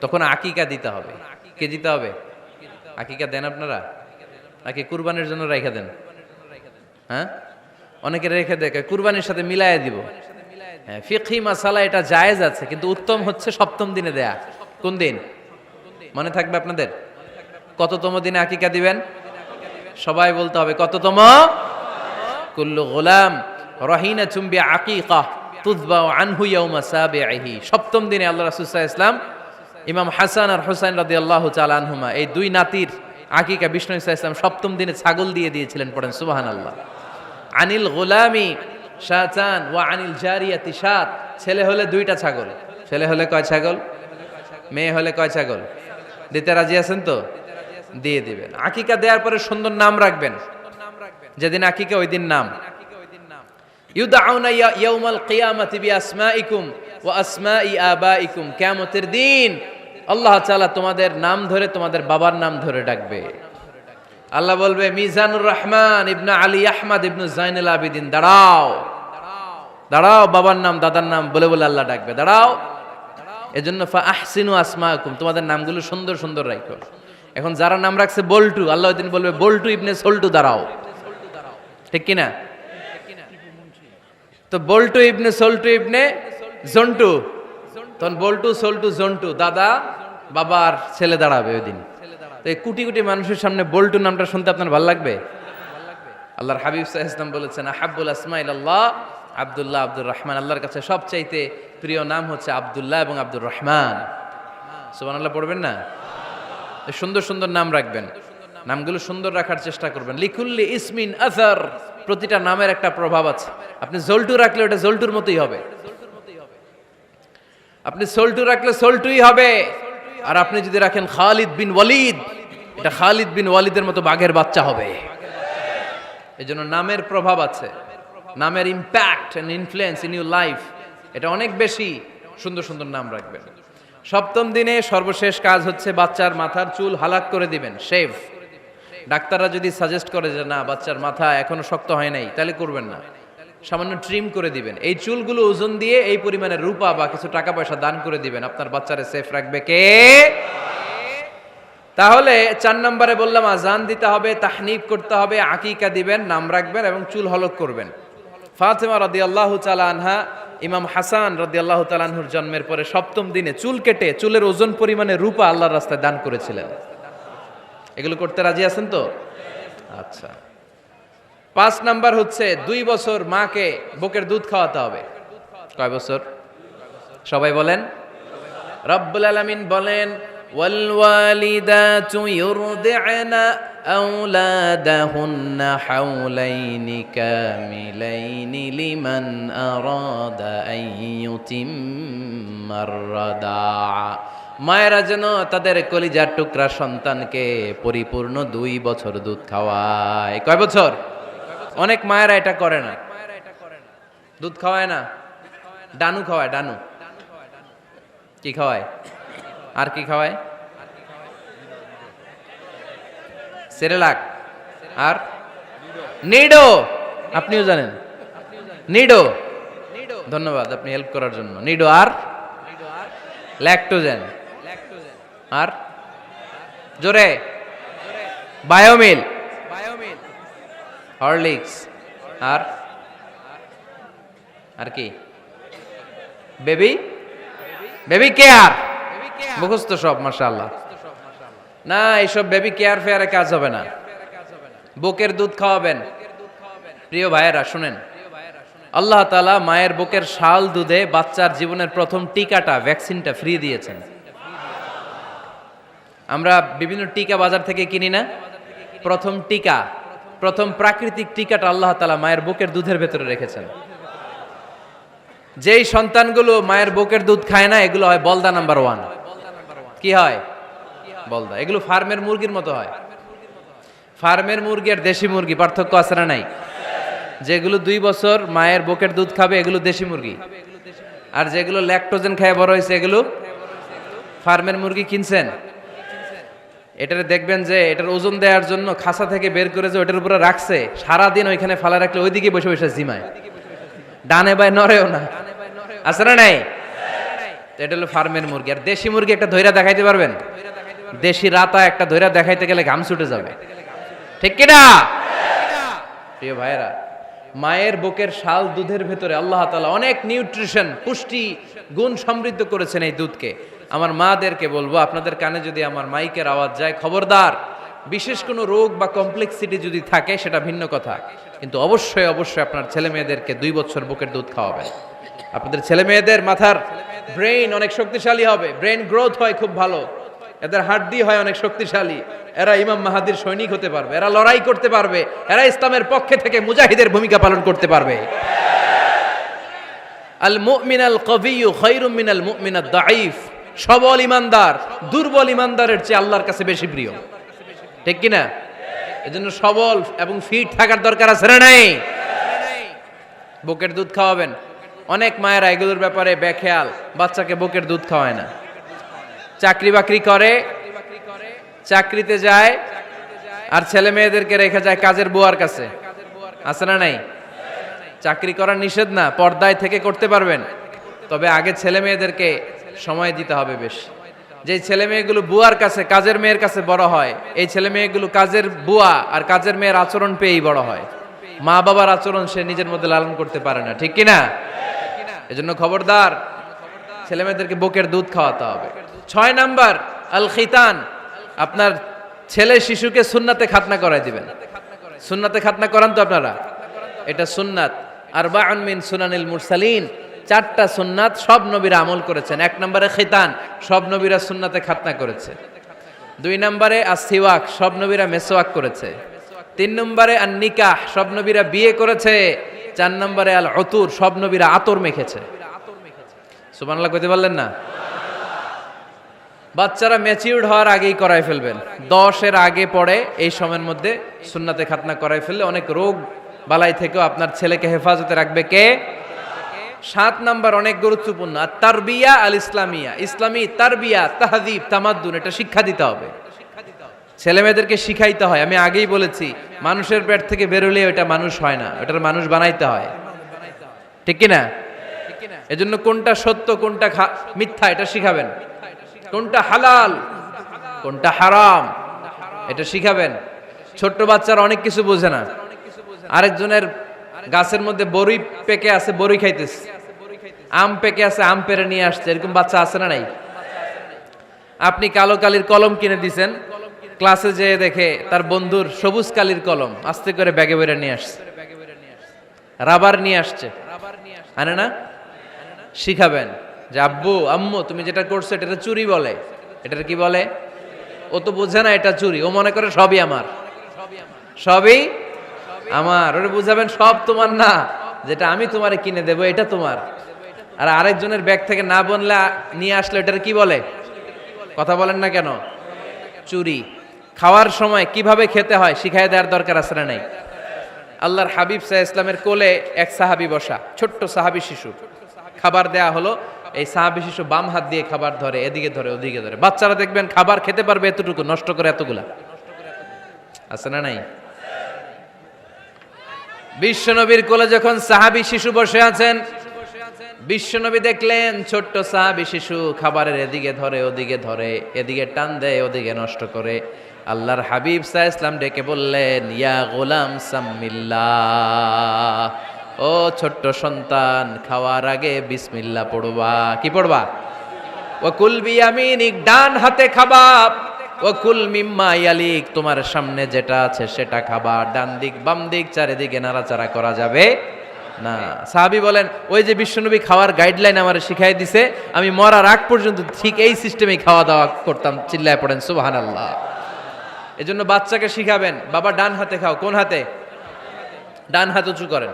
তখন আকিকা দিতে হবে। কে দিতে হবে? আকিকা দেন আপনারা নাকি কুরবানির জন্য রেখে দেন? হ্যাঁ, অনেকে রেখে দেখে কুরবানির সাথে মিলাইয়া দিব। হ্যাঁ, ফিকহি মাসালা এটা জায়েজ আছে, কিন্তু উত্তম হচ্ছে 7ম দিনে দেয়া। কোন দিন মনে থাকবে আপনাদের? কততম দিনে আকিকা দিবেন? সবাই বলতে হবে কততম? কুল্লু গোলাম রহিনাতুম বিআকিকা তুযবাউ আনহু ইয়াউমা সাবিহি। 7ম দিনে আল্লাহ রাসূল সাল্লাল্লাহু আলাইহি ওয়াসাল্লাম ইমাম হাসান আর হুসাইন রাদিয়াল্লাহু তাআলা আনহুমা, এই দুই নাতির আকিকা বিষ্ণু সাল্লাল্লাহু আলাইহি ওয়াসাল্লাম 7ম দিনে ছাগল দিয়ে দিয়েছিলেন। পড়েন সুবহানাল্লাহ। আনিল গোলামি শাতান ওয়া আনিল জারিয়াতি শাত। ছেলে হলে 2টা ছাগল। ছেলে হলে কয় ছাগল? মেয়ে হলে কয় ছাগল? দিতে রাজি আছেন তো? দিয়ে দিবেন। আকিকা দেওয়ার পরে সুন্দর নাম রাখবেন। যেদিন আকিকা ওই দিন নাম। ইউদাউনা ইয়াউমাল কিয়ামাতি বিআসমাইকুম ওয়া আসমাই আবাইকুম। কিয়ামতের দিন আল্লাহ তাআলা তোমাদের নাম ধরে তোমাদের বাবার নাম ধরে ডাকবে। আল্লাহ বলবে মিজানুর রহমান ইবনে আলী আহমদ ইবনে জাইনুল আবিদিন, দাঁড়াও দাঁড়াও, বাবার নাম দাদার নাম বলে বলে আল্লাহ ডাকবে, দাঁড়াও। এজন্য ফা আহসিনু আসমাকুম, তোমাদের নামগুলো সুন্দর সুন্দর রাখো। এখন যারা নাম রাখছে বল্টু, আল্লাহ ওই দিন বলবে বল্টু ইবনে সল্টু, দাঁড়াও। ঠিক কিনা? তো বল্টু ইবনে সল্টু ইবনে জন্টু, তখন বল্টু সল্টু জন্টু, দাদা বাবার ছেলে দাঁড়াবে ওই দিন। তো এই কোটি কোটি মানুষের সামনে বল্টু নামটা শুনতে আপনার ভালো লাগবে? আল্লাহর হাবিব সাল্লাল্লাহু আলাইহি ওয়াসাল্লাম বলেছেন আহাব্বুল আসমাইল আল্লাহ আব্দুল্লাহ আব্দুর রহমান, আল্লাহর কাছে সবচাইতে প্রিয় নাম হচ্ছে আব্দুল্লাহ এবং আব্দুর রহমান। সুবহানাল্লাহ পড়বেন না? সুন্দর সুন্দর নাম রাখবেন, নামগুলো সুন্দর রাখার চেষ্টা করবেন। লিকুল্লি ইসমিন আসার, প্রতিটা নামের একটা প্রভাব আছে। আপনি জল্টু রাখলে ওটা জল্টুর মতোই হবে, আপনি সল্টু রাখলে সল্টুই হবে। আর আপনি যদি রাখেন খালিদ বিন ওয়ালিদ, এটা খালিদ বিন ওয়ালিদের মতো বাঘের বাচ্চা হবে। এজন্য নামের প্রভাব আছে, নামের impact and influence in your life এটা অনেক বেশি। সুন্দর সুন্দর নাম রাখবেন। সপ্তম দিনে সর্বশেষ কাজ হচ্ছে বাচ্চার মাথার চুল হালাক করে দিবেন, শেভ। ডাক্তাররা যদি সাজেস্ট করে যে না বাচ্চার মাথা এখনো শক্ত হয় নাই, তাহলে করবেন না, সামান্য ট্রিম করে দিবেন। এই চুলগুলো ওজন দিয়ে এই পরিমাণে রূপা বা কিছু টাকা পয়সা দান করে দিবেন, আপনার বাচ্চারে সেফ রাখবে কে? তাহলে 4 নম্বরে বললাম আজান দিতে হবে, তাহনিক করতে হবে, আকিকা দিবেন, নাম রাখবেন এবং চুল হলক করবেন। ফাতেমা রাদিয়াল্লাহু তাআলা আনহা ইমাম হাসান রাদিয়াল্লাহু তাআলা আনহুর জন্মের পরে সপ্তম দিনে চুল কেটে চুলের ওজন পরিমাণে রূপা আল্লাহর রাস্তায় দান করেছিলেন। এগুলো করতে রাজি আছেন তো? আচ্ছা। 5 নাম্বার হচ্ছে 2 বছর মাকে বুকের দুধ খাওয়াতে হবে। কয় বছর? সবাই বলেন। রব্বুল আলামিন বলেন ওয়াল ওয়ালিদাতু ইউরদি'না আওলাদাহুন্না হাওলাইনি কামিলাইনি লিমান আরাদা আন ইউতিম্মার রাদা'a। মায়েরা যেন তাদের কলিজার টুকরা সন্তানকে পরিপূর্ণ 2 বছর দুধ খাওয়ায়। কয় বছর? অনেক মায়েরা এটা করে না, দুধ খাওয়ায় না, ডানু খাওয়ায়। ডানু কি খাওয়ায়? আর কি খাওয়ায়? সেরেলাক আর নিডো। আপনিও জানেন নিডো? ধন্যবাদ আপনি হেল্প করার জন্য। নিডো আর ল্যাকটোজেন আর জোরে বায়োমিল, হরলিক্স আর আর কি? Baby care. মুখস্থ সব মাশাআল্লাহ। না এইসব বেবি কেয়ার ফেয়ারে কাজ হবে না, বুকের দুধ খাওয়াবেন। প্রিয় ভাইয়েরা শুনেন, আল্লাহ তাআলা মায়ের বুকের শাল দুধে বাচ্চার জীবনের প্রথম টিকাটা, ভ্যাকসিনটা ফ্রি দিয়েছেন। আমরা বিভিন্ন টিকা বাজার থেকে কিনি না? প্রথম টিকা, প্রথম প্রাকৃতিক টিকাটা আল্লাহ তাআলা মায়ের বুকের দুধের ভেতরে রেখেছেন। যেই সন্তানগুলো মায়ের বুকের দুধ খায় না, এগুলো হয় বলদা নাম্বার 1। কি হয়? বলদা। এগুলো ফার্মের মুরগির মতো হয়। ফার্মের মুরগি আর দেশি মুরগি পার্থক্য আছে না নাই? যেগুলো 2 বছর মায়ের বুকের দুধ খাবে এগুলো দেশি মুরগি, আর যেগুলো ল্যাকটোজেন খেয়ে বড় হয়েছে এগুলো ফার্মের মুরগি। কিনছেন? এটারে দেখবেন যে এটার ওজন দেওয়ার জন্য খাসা থেকে বের করে যে ওটার উপরে রাখছে, সারাদিন ওইখানে ফালা রাখলে ওইদিকে বসে বসে জিমায়, ডানে বাই নড়েও না। আছে না নাই? এটা হলো ফার্মের মুরগি। আর দেশি মুরগি একটা ধইরা দেখাইতে পারবেন? দেশি রাতা একটা ধইরা দেখাইতে গেলে ঘাম ছুটে যাবে, ঠিক কিনা? প্রিয় ভাইয়েরা, মায়ের বুকের শাল দুধের ভেতরে আল্লাহ তাআলা অনেক নিউট্রিশন, পুষ্টি গুণ সমৃদ্ধ করেছেন এই দুধকে। আমার মাদেরকে বলবো, আপনাদের কানে যদি আমার মাইকের আওয়াজ যায়, খবরদার, বিশেষ কোনো রোগ বা কমপ্লেক্সিটি যদি থাকে সেটা ভিন্ন কথা, কিন্তু অবশ্যই অবশ্যই আপনার ছেলে মেয়েদেরকে 2 বছর বুকের দুধ খাওয়াবেন। আপনাদের ছেলে মেয়েদের মাথার ব্রেইন অনেক শক্তিশালী হবে, ব্রেইন গ্রোথ হয় খুব ভালো, এদের হাড্ডি হয় অনেক শক্তিশালী, এরা ইমাম মাহাদির সৈনিক হতে পারবে, এরা লড়াই করতে পারবে, এরা ইসলামের পক্ষে থেকে মুজাহিদের ভূমিকা পালন করতে পারবে। আল মুমিনাল কবিয়্যু খায়রুম মিনাল মুমিনাদ দাঈফ। সবল ইমানদার দুর্বল ইমানদারের চেয়ে আল্লাহর কাছে বেশি প্রিয়, ঠিক কি না? এজন্য সবল এবং ফিট থাকার দরকার আছে না নাই? বুকের দুধ খাওয়াবেন। অনেক মায়েরা এগুলোর ব্যাপারে বেখেয়াল, বাচ্চাকে বুকের দুধ খাওয়ায় না। চাকরি বাকরি করে, চাকরিতে যায়, আর ছেলে মেয়েদেরকে রেখে যায় কাজের বুয়ার কাছে, আছে না নাই? চাকরি করা নিষেধ না, পর্দায় থেকে করতে পারবেন, তবে আগে ছেলে মেয়েদেরকে সময় দিতে হবে বেশি। যে ছেলে মেয়েগুলো বুয়ার কাছে, কাজের মেয়ের কাছে বড় হয়, এই ছেলে মেয়েগুলো কাজের বুয়া আর কাজের মেয়ের আচরণ পেয়েই বড় হয়। মা বাবার আচরণ সে নিজের মধ্যে লালন করতে পারে না, ঠিক কিনা? এজন্য খবরদার, ছেলে মেয়েদেরকে বুকের দুধ খাওয়াতে হবে। 6 নাম্বার আল খিতান, আপনার ছেলে শিশুকে সুন্নাতে খাতনা করাই দিবেন। সুন্নাতে খাতনা করান তো আপনারা, এটা সুন্নাত। আরবাউন মিন সুনানিল মুরসালিন, 4টা সুন্নাত সব নবীরা আমল করেছেন। 1 নম্বরে খিতান, সব নবীরা সুন্নাতে খাতনা করেছে। 2 নম্বরে আসিওয়াক, সব নবীরা মেসওয়াক করেছে। 3 নম্বরে আন নিকাহ, সব নবীরা বিয়ে করেছে। 4 নম্বরে আল উতুর, সব নবীরা আতর মেখেছে। সুবহানাল্লাহ কইতে পারলেন না? বাচ্চারা ম্যাচিউরড হওয়ার আগেই করাই ফেলবেন, 10-এর আগে পরে এই সময়ের মধ্যে সুন্নাতে খাতনা করাই ফেললে অনেক রোগ বালাই থেকেও আপনার ছেলেকে হেফাজতে রাখবে কে? 7 নাম্বার অনেক গুরুত্বপূর্ণ, আর তারবিয়া আল ইসলামিয়া, ইসলামী তারবিয়া, তাহযীব, তামাদ্দুন, এটা শিক্ষা দিতে হবে। ছেলে মেয়েদেরকে শিখাইতে হয়। আমি আগেই বলেছি, মানুষের পেট থেকে বেরোলে ওটা মানুষ হয় না, ওটার মানুষ বানাইতে হয়, ঠিক কিনা? এজন্য কোনটা সত্য কোনটা মিথ্যা এটা শিখাবেন, কোনটা হালাল কোনটা হারাম এটা শিখাবেন। ছোট্ট বাচ্চারা অনেক কিছু বোঝে না। আরেকজনের গাছের মধ্যে বড়ি পেকে আছে, বড়ি খাইতেছে, আম পেকে আছে, আম পেরে নিয়ে আসছে, এরকম বাচ্চা আছে না নাই? আপনি কালো কালির কলম কিনে দিছেন, ক্লাসে যেয়ে দেখে তার বন্ধুর সবুজ কালির কলম আস্তে করে ব্যাগে বেরে নিয়ে আসছে, রাবার নিয়ে আসছে, আনে না? শিখাবেন যে আব্বু আম্মু তুমি যেটা করছো এটা চুরি বলে, এটার কি বলে? ও তো বোঝে না এটা চুরি, ও মনে করে সবই আমার, সবই আমার। ওরে বুঝাবেন সব তোমার না, যেটা আমি তোমারে কিনে দেবো এটা তোমার। আর আরেকজনের ব্যাগ থেকে না বললে নিয়ে আসলে এটার কি বলে? কথা বলেন না কেন? চুরি। খাওয়ার সময় কিভাবে খেতে হয় শিখাই দেওয়ার দরকার আছে না নাই? আল্লাহর হাবিব সাল্লাল্লাহু আলাইহি ওয়াসাল্লামের কোলে এক সাহাবী বসা, ছোট্ট সাহাবী শিশু, খাবার দেয়া হলো, এই সাহাবী শিশু বাম হাত দিয়ে খাবার ধরে, এদিকে ধরে ওদিকে ধরে। বাচ্চারা দেখবেন খাবার খেতে পারবে এতটুকু, নষ্ট করে এতগুলা, আছে না নাই? বিশ্বনবীর কোলে যখন সাহাবী শিশু বসে আছেন, বিশ্বনবী দেখলেন ছোট্ট সাহাবী শিশু খাবারের এদিকে ধরে ওদিকে ধরে, এদিকে টান দেয় ওদিকে নষ্ট করে। আল্লাহর হাবিব সাল্লাল্লাহু আলাইহি ওয়াসাল্লাম ডেকে বললেন, ইয়া গোলাম সাম্মিল্লাহ, ও ছোট্ট সন্তান, খাওয়ার আগে বিসমিল্লাহ পড়বা। কি পড়বা? ওয়া কুল বিয়ামিনিক, ডান হাতে খাবা। ওয়া কুল মিম্মা ইয়ালিক, তোমার সামনে যেটা আছে সেটা খাবা। ডান দিক বাম দিক চারিদিকে নাড়াচাড়া করা যাবে না। সাহাবী বলেন, ওই যে বিশ্বনবী খাওয়ার গাইডলাইন আমারে শিখাই দিছে, আমি মরার আগ পর্যন্ত ঠিক এই সিস্টেমে খাওয়া দাওয়া করতাম। চিল্লায় পড়েন সুবহানাল্লাহ। এজন্য বাচ্চাকে শিখাবেন, বাবা ডান হাতে খাও। কোন হাতে? ডান হাত উঁচু করেন।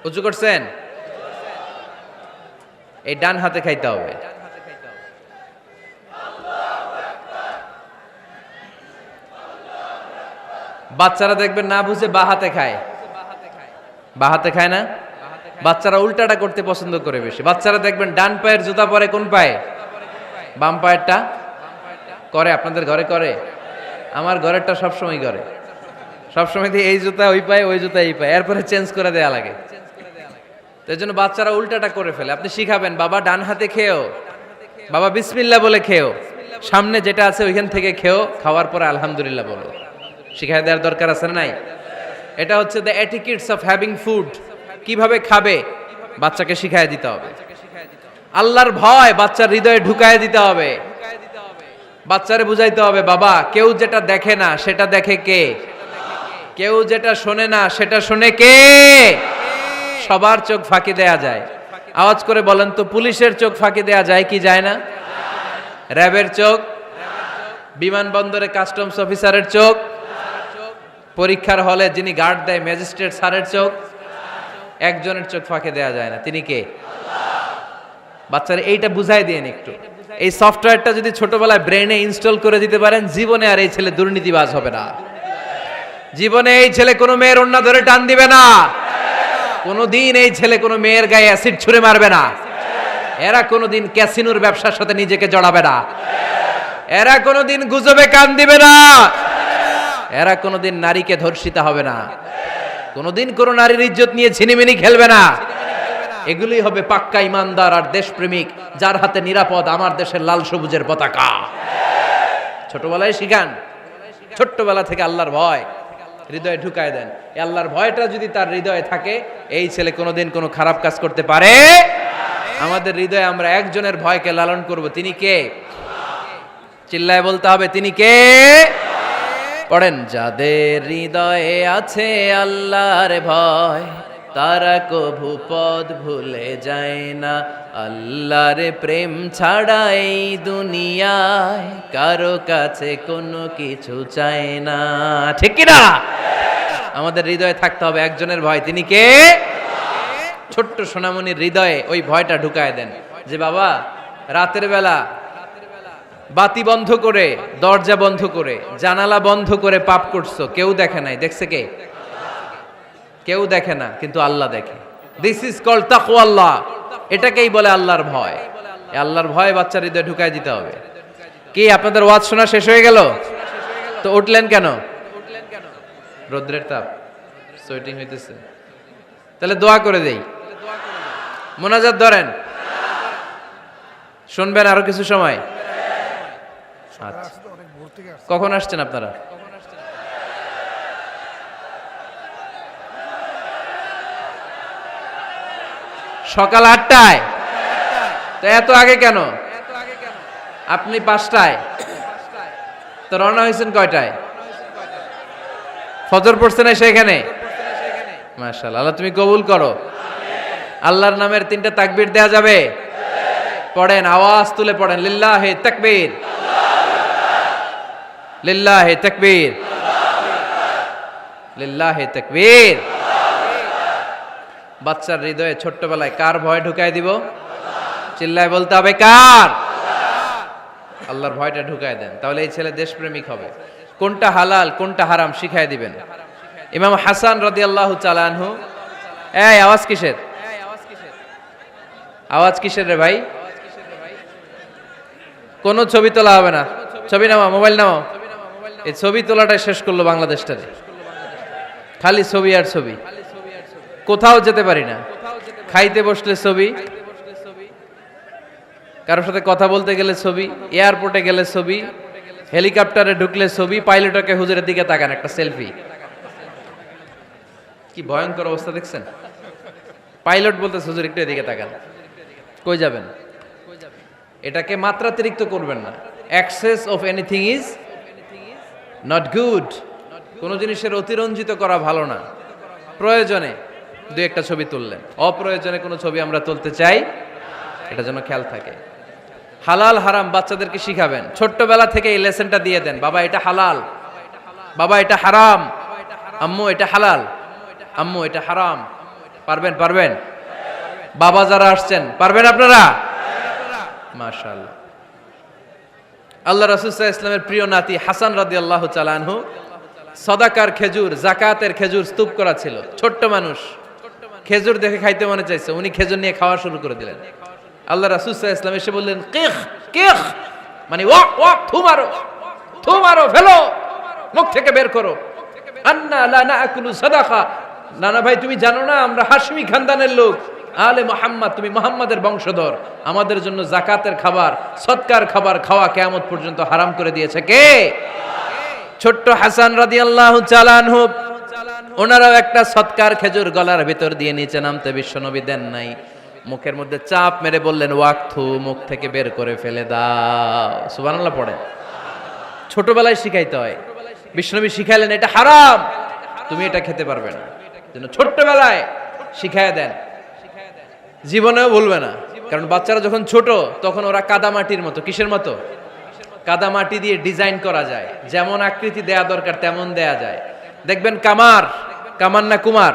উঁচু করছেন? এই ডান হাতে খাইতে হবে। বাচ্চারা দেখবেন না বুঝে বা হাতে খায়, বা হাতে খায় না। বাচ্চারা উল্টাটা করতে পছন্দ করে বেশি। বাচ্চারা দেখবেন ডান পায়ের জুতা পরে কোন পায়ে? বাম পায়েরটা করে। আপনাদের ঘরে করে? আমার ঘরেরটা সবসময় করে, সবসময় দিয়ে এই জুতা ওই পায়ে, ওই জুতা এই পায়ে, এরপরে চেঞ্জ করে দেয়া লাগে। তো এই জন্য বাচ্চারা উল্টাটা করে ফেলে। আপনি শিখাবেন, বাবা ডান হাতে খেও, বাবা বিসমিল্লাহ বলে খেও, সামনে যেটা আছে ওইখান থেকে খেও, খাওয়ার পরে আলহামদুলিল্লাহ বলো। শিখাই দেওয়ার দরকার আছে না নাই? এটা হচ্ছে the etiquettes of having food. কিভাবে খাবে বাচ্চাকে শিখাই দিতে হবে। আল্লাহর ভয় বাচ্চার হৃদয়ে ঢুকায় দিতে হবে। বাচ্চারে বুঝাইতে হবে, বাবা কেউ যেটা দেখে না সেটা দেখে কে? কেউ যেটা শোনে না সেটা শুনে কে? সবার চোখ ফাঁকি দেয়া যায়। আওয়াজ করে বলেন তো, পুলিশের চোখ ফাঁকি দেয়া যায় কি যায় না? র্যাবের চোখ, বিমানবন্দরে কাস্টমস অফিসারের চোখ, পরীক্ষার হলে যিনি গার্ড দেয় ম্যাজিস্ট্রেট স্যারের চোখ, একজনের চোখ ফাঁকি দেয়া যায় না। তিনি কে? বাচ্চারা এইটা বুঝাই দিন একটু। এই সফটওয়্যারটা যদি ছোটবেলায় ব্রেনে ইনস্টল করে দিতে পারেন, জীবনে আর এই ছেলে দুর্নীতিবাজ হবে না। জীবনে এই ছেলে কোনো মেয়ের ওড়না ধরে টান দিবে না। কোনোদিন এই ছেলে কোনো মেয়ের গায়ে অ্যাসিড ছুঁড়ে মারবে না। এরা কোনোদিন ক্যাসিনোর ব্যবসার সাথে নিজেকে জড়াবে না। এরা কোনোদিন গুজবে কান দিবে না, এরা কোনোদিন নারীকে ধর্ষিতা হবে না, কোনোদিন কোন নারীর ইজ্জত নিয়ে ছিনিমিনি খেলবে না। এগুলোই হবে পাক্কা ইমানদার আর দেশপ্রেমিক, যার হাতে নিরাপদ আমার দেশের লাল সবুজের পতাকা। ছোটবেলায় শিখান, ছোট্টবেলা থেকে আল্লাহর ভয় হৃদয়ে ঢুকায় দেন। এই আল্লাহর ভয়টা যদি তার হৃদয়ে থাকে, এই ছেলে কোনোদিন কোনো খারাপ কাজ করতে পারে। আমাদের হৃদয়ে আমরা একজনের ভয়কে লালন করব, তিনি কে? চিল্লায় বলতে হবে, তিনি কে? পড়েন, যাদের হৃদয়ে আছে আল্লাহর ভয়, তারা কভু পথ ভুলে যায় না। আল্লাহর প্রেম ছাড়া এই দুনিয়ায় কারো কাছে কোনো কিছু চায় না। ঠিক কি না? আমাদের হৃদয়ে থাকতে হবে একজনের ভয়, তিনি কে? ছোট্ট সোনামণির হৃদয়ে ওই ভয়টা ঢুকায় দেন যে বাবা, রাতের বেলা বাতি বন্ধ করে, দরজা বন্ধ করে, জানালা বন্ধ করে পাপ করছো, কেউ দেখে নাই। দেখছে কে? কেউ দেখে না, কিন্তু আল্লাহ দেখে। দিস ইজ কল্ড তাকওয়াল্লাহ। এটাকেই বলে আল্লাহর ভয়। এই আল্লাহর ভয় বাচ্চার হৃদয়ে ঢুকায় দিতে হবে। কি আপনাদের ওয়াজ শোনা শেষ হয়ে গেল? তো উঠলেন কেন? রৌদ্রের তাপ, সোয়েটিং হইতেছে। তাহলে দোয়া করে দেই, মোনাজাত ধরেন, শুনবেন আরো কিছু সময়। আচ্ছা, কখন আসছেন আপনারা? সকাল 8টায়। তো এত আগে কেন? আপনি 5টায়, তো রওনা হয়েছেন কয়টায়? ফজর পড়ছেন এসে এখানে? মাশাআল্লাহ, আল্লাহ তুমি কবুল করো। আল্লাহর নামের 3টা তাকবীর দেয়া যাবে? পড়েন, আওয়াজ তুলে পড়েন, লিল্লাহি তাকবীর, লিল্লাহি তাকবীর, লিল্লাহি তাকবীর। বাচ্চার হৃদয়ে ছোট্টবেলায় কার ভয় ঢুকাই দিব? চিল্লায় বলতে হবে, কার? আল্লাহর ভয়টা ঢুকায় দেন, তাহলে এই ছেলে দেশপ্রেমিক হবে। কোনটা হালাল কোনটা হারাম শিখাই দিবেন। ইমাম হাসান রাদিয়াল্লাহু তাআলা আনহু, এই আওয়াজ কিসের? আওয়াজ কিসের রে ভাই? কোন ছবি তোলা হবে না। ছবি নামাও, মোবাইল নামাও। এই ছবি তোলাটাই শেষ করলো বাংলাদেশটারে। খালি ছবি আর ছবি, কোথাও যেতে পারি না। খাইতে বসলে ছবি, কারোর সাথে কথা বলতে গেলে ছবি, এয়ারপোর্টে গেলে ছবি, হেলিকপ্টারে ঢুকলে ছবি, পাইলটকে হুজুরের দিকে তাকান, একটা সেলফি। কি ভয়ঙ্কর অবস্থা দেখছেন? পাইলট বলতে হুজুর একটু এদিকে তাকান। কই যাবেন? এটাকে মাত্রাতিরিক্ত করবেন না। Access of anything is not good. কোন জিনিসের অতিরঞ্জিত করা ভালো না। প্রয়োজনে দুই একটা ছবি তুললেন, অপ্রয়োজনে কোনো ছবি আমরা তুলতে চাই, এটা যেন খেয়াল থাকে। হালাল হারাম বাচ্চাদেরকে শিখাবেন, ছোট্টবেলা থেকে এই লেসনটা দিয়ে দেন। বাবা এটা হালাল, বাবা এটা হারাম, আম্মু এটা হালাল, আম্মু এটা হারাম। পারবেন? পারবেন? বাবা যারা আসছেন পারবেন আপনারা? মাশাআল্লাহ। আল্লাহ রাসূল সাল্লাল্লাহু আলাইহি ওয়াসাল্লামের প্রিয় নাতি হাসান রাদিয়াল্লাহু তাআলা আনহু সাদাকার খেজুর, জাকাতের খেজুর স্তূপ করা ছিল। ছোট্ট মানুষ, খেজুর দেখে খাইতে মনে চাইছে, উনি খেজুর নিয়ে খাওয়া শুরু করে দিলেন। আল্লাহ রাসূল সাল্লাল্লাহু আলাইহি ওয়াসাল্লাম এসে বললেন, কিখ কিখ, মানে ওয়াক ওয়াক, থু মারো, থু মারো, ফেলো, মুখ থেকে বের করো। আন্না লা নাকুলু সাদাকা, নানা ভাই তুমি জানো না আমরা হাশমি খানদানের লোক, আলে মুহাম্মদ, তুমি মুহাম্মাদের বংশধর, আমাদের জন্য যাকাতের খাবার, সদকার খাবার খাওয়া কিয়ামত পর্যন্ত হারাম করে দিয়েছে কে? ছোট্ট হাসান রাদিয়াল্লাহু তাআলা আনহু, ওনারাও একটা সদকার খেজুর গলার ভিতর দিয়ে নিচে নামতে বিশ্বনবী দেন নাই। মুখের মধ্যে চাপ মেরে বললেন, ওয়াক্থু, মুখ থেকে বের করে ফেলে দাও। সুবহানাল্লাহ পড়ে। ছোটবেলায় শিখাইতে হয়। বিশ্বনবী শিখাইলেন এটা হারাম, তুমি এটা খেতে পারবে না, যেন ছোট্টবেলায় শিখায় দেন, জীবনেও ভুলবে না। কারণ বাচ্চারা যখন ছোট তখন ওরা কাদামাটির মতো। কিসের মতো? কাদামাটি দিয়ে ডিজাইন করা যায়, যেমন আকৃতি দেয়া দরকার তেমন দেয়া যায়। দেখবেন কামার, কামার না কুমার,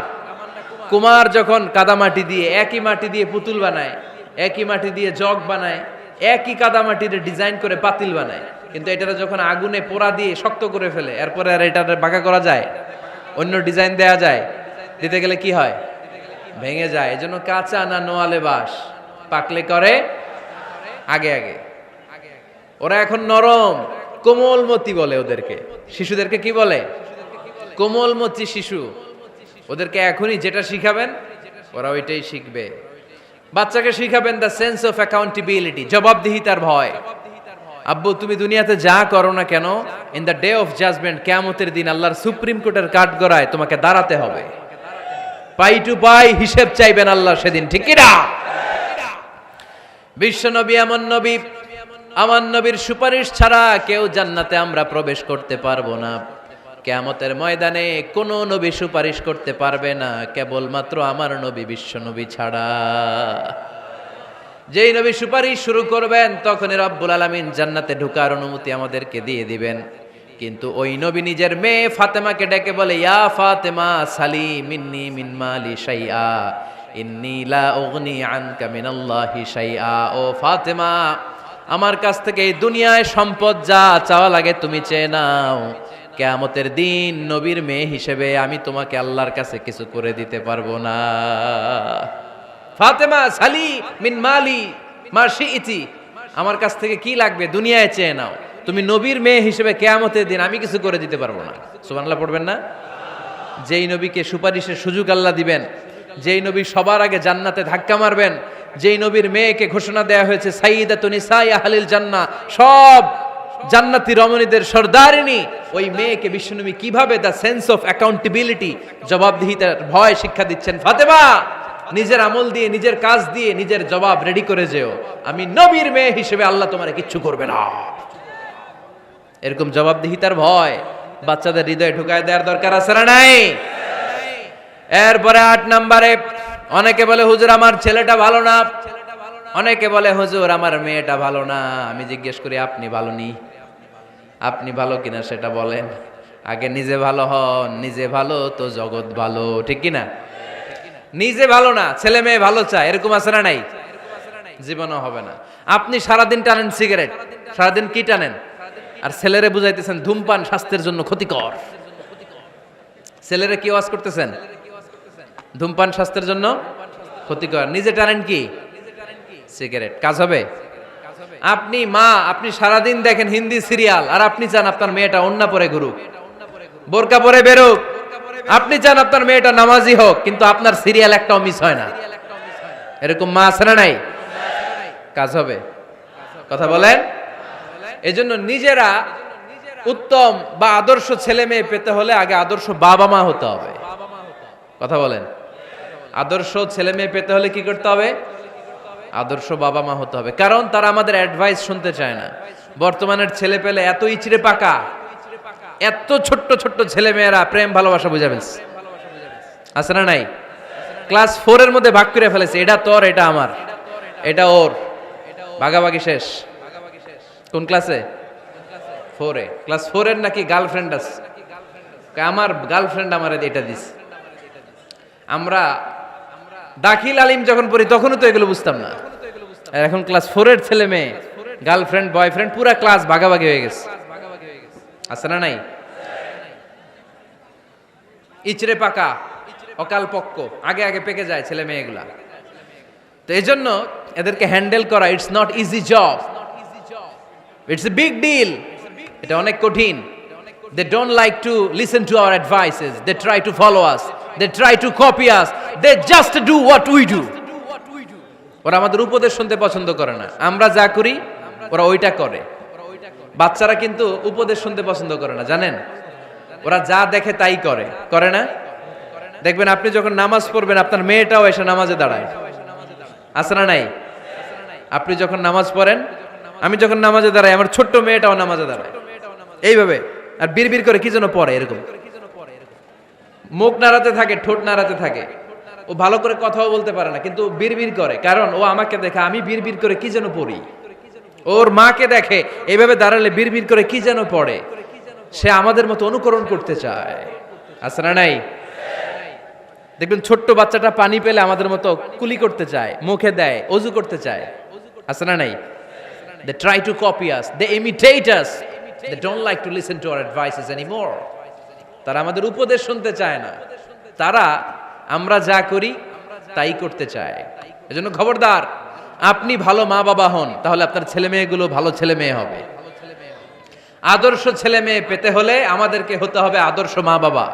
কুমার যখন কাদামাটি দিয়ে, একই মাটি দিয়ে পুতুল বানায়, একই মাটি দিয়ে জগ বানায়, একই কাদামাটির ডিজাইন করে পাতিল বানায়, কিন্তু এটারে যখন আগুনে পোড়া দিয়ে শক্ত করে ফেলে, এরপরে আর এটারে বাঁকা করা যায়, অন্য ডিজাইন দেয়া যায়, দিতে গেলে কি হয়? ভেঙে যায়। এজন্য কাঁচা না নোয়ালে বাস, পাকলে করে আগে আগে। ওরা এখন নরম, কোমলমতি বলে ওদেরকে। শিশুদেরকে কি বলে? কোমলমতি শিশু। ওদেরকে এখনই যেটা শিখাবেন ওরা ওইটাই শিখবে। বাচ্চাকে শিখাবেন দ্য সেন্স অফ অ্যাকাউন্টেবিলিটি, জবাবদিহিতার ভয়। আব্বু তুমি দুনিয়াতে যা করো না কেন, in the day of judgement, কিয়ামতের দিন আল্লাহর সুপ্রিম কোর্টের কাঠগড়ায় তোমাকে দাঁড়াতে হবে। পাই টু পাই হিসেব চাইবেন আল্লাহ সেদিন, ঠিক কি না? বিশ্ব নবী এমন নবী, আমার নবীর সুপারিশ ছাড়া কেউ জান্নাতে আমরা প্রবেশ করতে পারবো না। কিয়ামতের ময়দানে কোনো নবী সুপারিশ করতে পারবে না, কেবলমাত্র আমার নবী বিশ্ব নবী ছাড়া। যেই নবী সুপারিশ শুরু করবেন তখনই রব্বুল আলামিন জান্নাতে ঢোকার অনুমতি আমাদেরকে দিয়ে দিবেন। কিন্তু ওই নবী নিজের মেয়ে ফাতেমাকে ডেকে বলে, ইয়া ফাতেমা সালি মিন্নি মিন মালি শাইআ ইন্নী লা উগনি আনকা মিনাল্লাহি শাইআ। ও ফাতেমা, আমার কাছ থেকে এই দুনিয়ায় সম্পদ যা চাওয়া লাগে তুমি চেয়ে নাও, কিয়ামতের দিন নবীর মেয়ে হিসেবে আমি তোমাকে আল্লাহর কাছে কিছু করে দিতে পারবো না। ফাতেমা সালি মিন মালি মা শিইতি, আমার কাছ থেকে কি লাগবে দুনিয়ায় চেয়ে নাও, তুমি নবীর মেয়ে হিসেবে কিয়ামতের দিন আমি কিছু করে দিতে পারবো না। সুবহানাল্লাহ পড়বেন না? যেই নবীকে সুপারিশের সুযোগ আল্লাহ দিবেন, যেই নবী সবার আগে জান্নাতে ধাক্কা মারবেন, যেই নবীর মেয়েকে ঘোষণা দেয়া হয়েছে সাইয়্যিদাতুন নিসাই আহলিল জান্নাহ, সব জান্নাতি রমণীদের সর্দারিনী, ওই মেয়েকে বিশ্বনবী কিভাবে দ্য সেন্স অফ অ্যাকাউন্টেবিলিটি, জবাবদিহিতার ভয় শিক্ষা দিচ্ছেন। ফাতেমা, নিজের আমল দিয়ে, নিজের কাজ দিয়ে নিজের জবাব রেডি করে যেও, আমি নবীর মেয়ে হিসেবে আল্লাহ তোমার কিচ্ছু করবে না। এরকম জবাবদিহিতার ভয় বাচ্চাদের হৃদয়ে ঢুকায় দেওয়ার দরকার আছে না নাই? এরপরে 8 নম্বরে, অনেকে বলে হুজুর আমার ছেলেটা ভালো না, অনেকে বলে হুজুর আমার মেয়েটা ভালো না। আমি জিজ্ঞেস করি আপনি ভালো নি? আপনি ভালো কিনা সেটা বলেন। আগে নিজে ভালো হন, নিজে ভালো তো জগৎ ভালো, ঠিক কিনা? নিজে ভালো না, ছেলে মেয়ে ভালো চায়, এরকম আছে না নাই? জীবনও হবে না। আপনি সারাদিন টানেন সিগারেট, সারাদিন কি টানেন, আর ছেলেরে বুঝাইতেছেন ধূমপান স্বাস্থ্যের জন্য ক্ষতিকর। ছেলেরে কি ওয়াজ করতেছেন? ধূমপান স্বাস্থ্যের জন্য ক্ষতিকর। নিজে টানেন কি? সিগারেট। কাজ হবে? আপনি মা, আপনি সারাদিন দেখেন হিন্দি সিরিয়াল, আর আপনি চান আপনার মেয়েটা ওন্না পরে ঘুরুক, বোরকা পরে বেরোক। আপনি চান আপনার মেয়েটা নামাজি হোক, কিন্তু আপনার সিরিয়াল একটাও মিস হয় না। এরকম মা আছে না নাই? কাজ হবে? কথা বলেন। এজন্য নিজেরা উত্তম বা আদর্শ ছেলে মেয়ে পেতে হলে আগে আদর্শ বাবা মা হতে হবে। কথা বলেন। আদর্শ ছেলে মেয়ে পেতে হলে কি করতে হবে? আদর্শ বাবা মা হতে হবে, কারণ তারা আমাদের অ্যাডভাইস শুনতে চায় না। বর্তমানের ছেলে পেলে এত ইচড়ে পাকা, এত ছোট্ট ছোট্ট ছেলে মেয়েরা প্রেম ভালোবাসা বুঝা ফেলছে, আছে না নাই? ক্লাস 4 এর মধ্যে ভাগ করে ফেলেছে, এটা তোর, এটা আমার, এটা ওর, ভাগাভাগি শেষ। কোন ক্লাসে? 4 এ। ক্লাস 4 এর নাকি গার্লফ্রেন্ড আছে, আমার গার্লফ্রেন্ড আমার এটা দিস। আমরা দাখিল আলিম যখন পড়ি তখনও তো এগুলো বুঝতাম না। আর এখন ক্লাস 4 এর ছেলে মেয়ে, গার্লফ্রেন্ড বয়ফ্রেন্ড, পুরা ক্লাস ভাগাভাগি হয়ে গেছে, আছে না নাই? ইচড়ে পাকা, অকাল পক্ক, আগে আগে পেকে যায় ছেলে মেয়েগুলা। তো এই জন্য এদেরকে হ্যান্ডেল করা, it's not easy job, it's a big deal. এটা অনেক কঠিন। They don't like to listen to our advices. They try to follow us. They try to copy us. They just do what we do. ওরা আমাদের উপদেশ শুনতে পছন্দ করে না। আমরা যা করি ওরা ওইটা করে। বাচ্চারা কিন্তু উপদেশ শুনতে পছন্দ করে না, জানেন? ওরা যা দেখে তাই করে, করে না? দেখবেন আপনি যখন নামাজ পড়বেন আপনার মেয়েটাও এসে নামাজে দাঁড়ায়, আছে না নাই? আপনি যখন নামাজ পড়েন, আমি যখন নামাজে দাঁড়াই, আমার ছোট্ট মেয়েটাও নামাজে দাঁড়ায় এইভাবে, আর বিড়বিড় করে কি যেন পড়ে, এরকম মুখ নাড়াতে থাকে, ঠোঁট নাড়াতে থাকে। ও ভালো করে কথাও বলতে পারে না, কিন্তু বিড়বিড় করে, কারণ ও আমাকে দেখে আমি বিড়বিড় করে কি যেন পড়ি। ওর মাকে দেখে এইভাবে দাঁড়ালে বিড়বিড় করে কি যেন পড়ে। সে আমাদের মতো অনুকরণ করতে চায়, আছে না নাই? দেখবেন ছোট্ট বাচ্চাটা পানি পেলে আমাদের মতো কুলি করতে চায়, মুখে দেয়, অজু করতে চায়, আছে না নাই? They try to copy us, they imitate us, they don't like to listen to our advices anymore. তারা আমাদের উপদেশ শুনতে চায় না, তারা আমরা যা করি তাই করতে চায়। এজন্য খবরদার, আপনি ভালো মা বাবা হন, তাহলে আপনার ছেলে মেয়েগুলো ভালো ছেলে মেয়ে হবে। আদর্শ ছেলে মেয়ে পেতে হলে আমাদেরকে হতে হবে আদর্শ মা বাবা।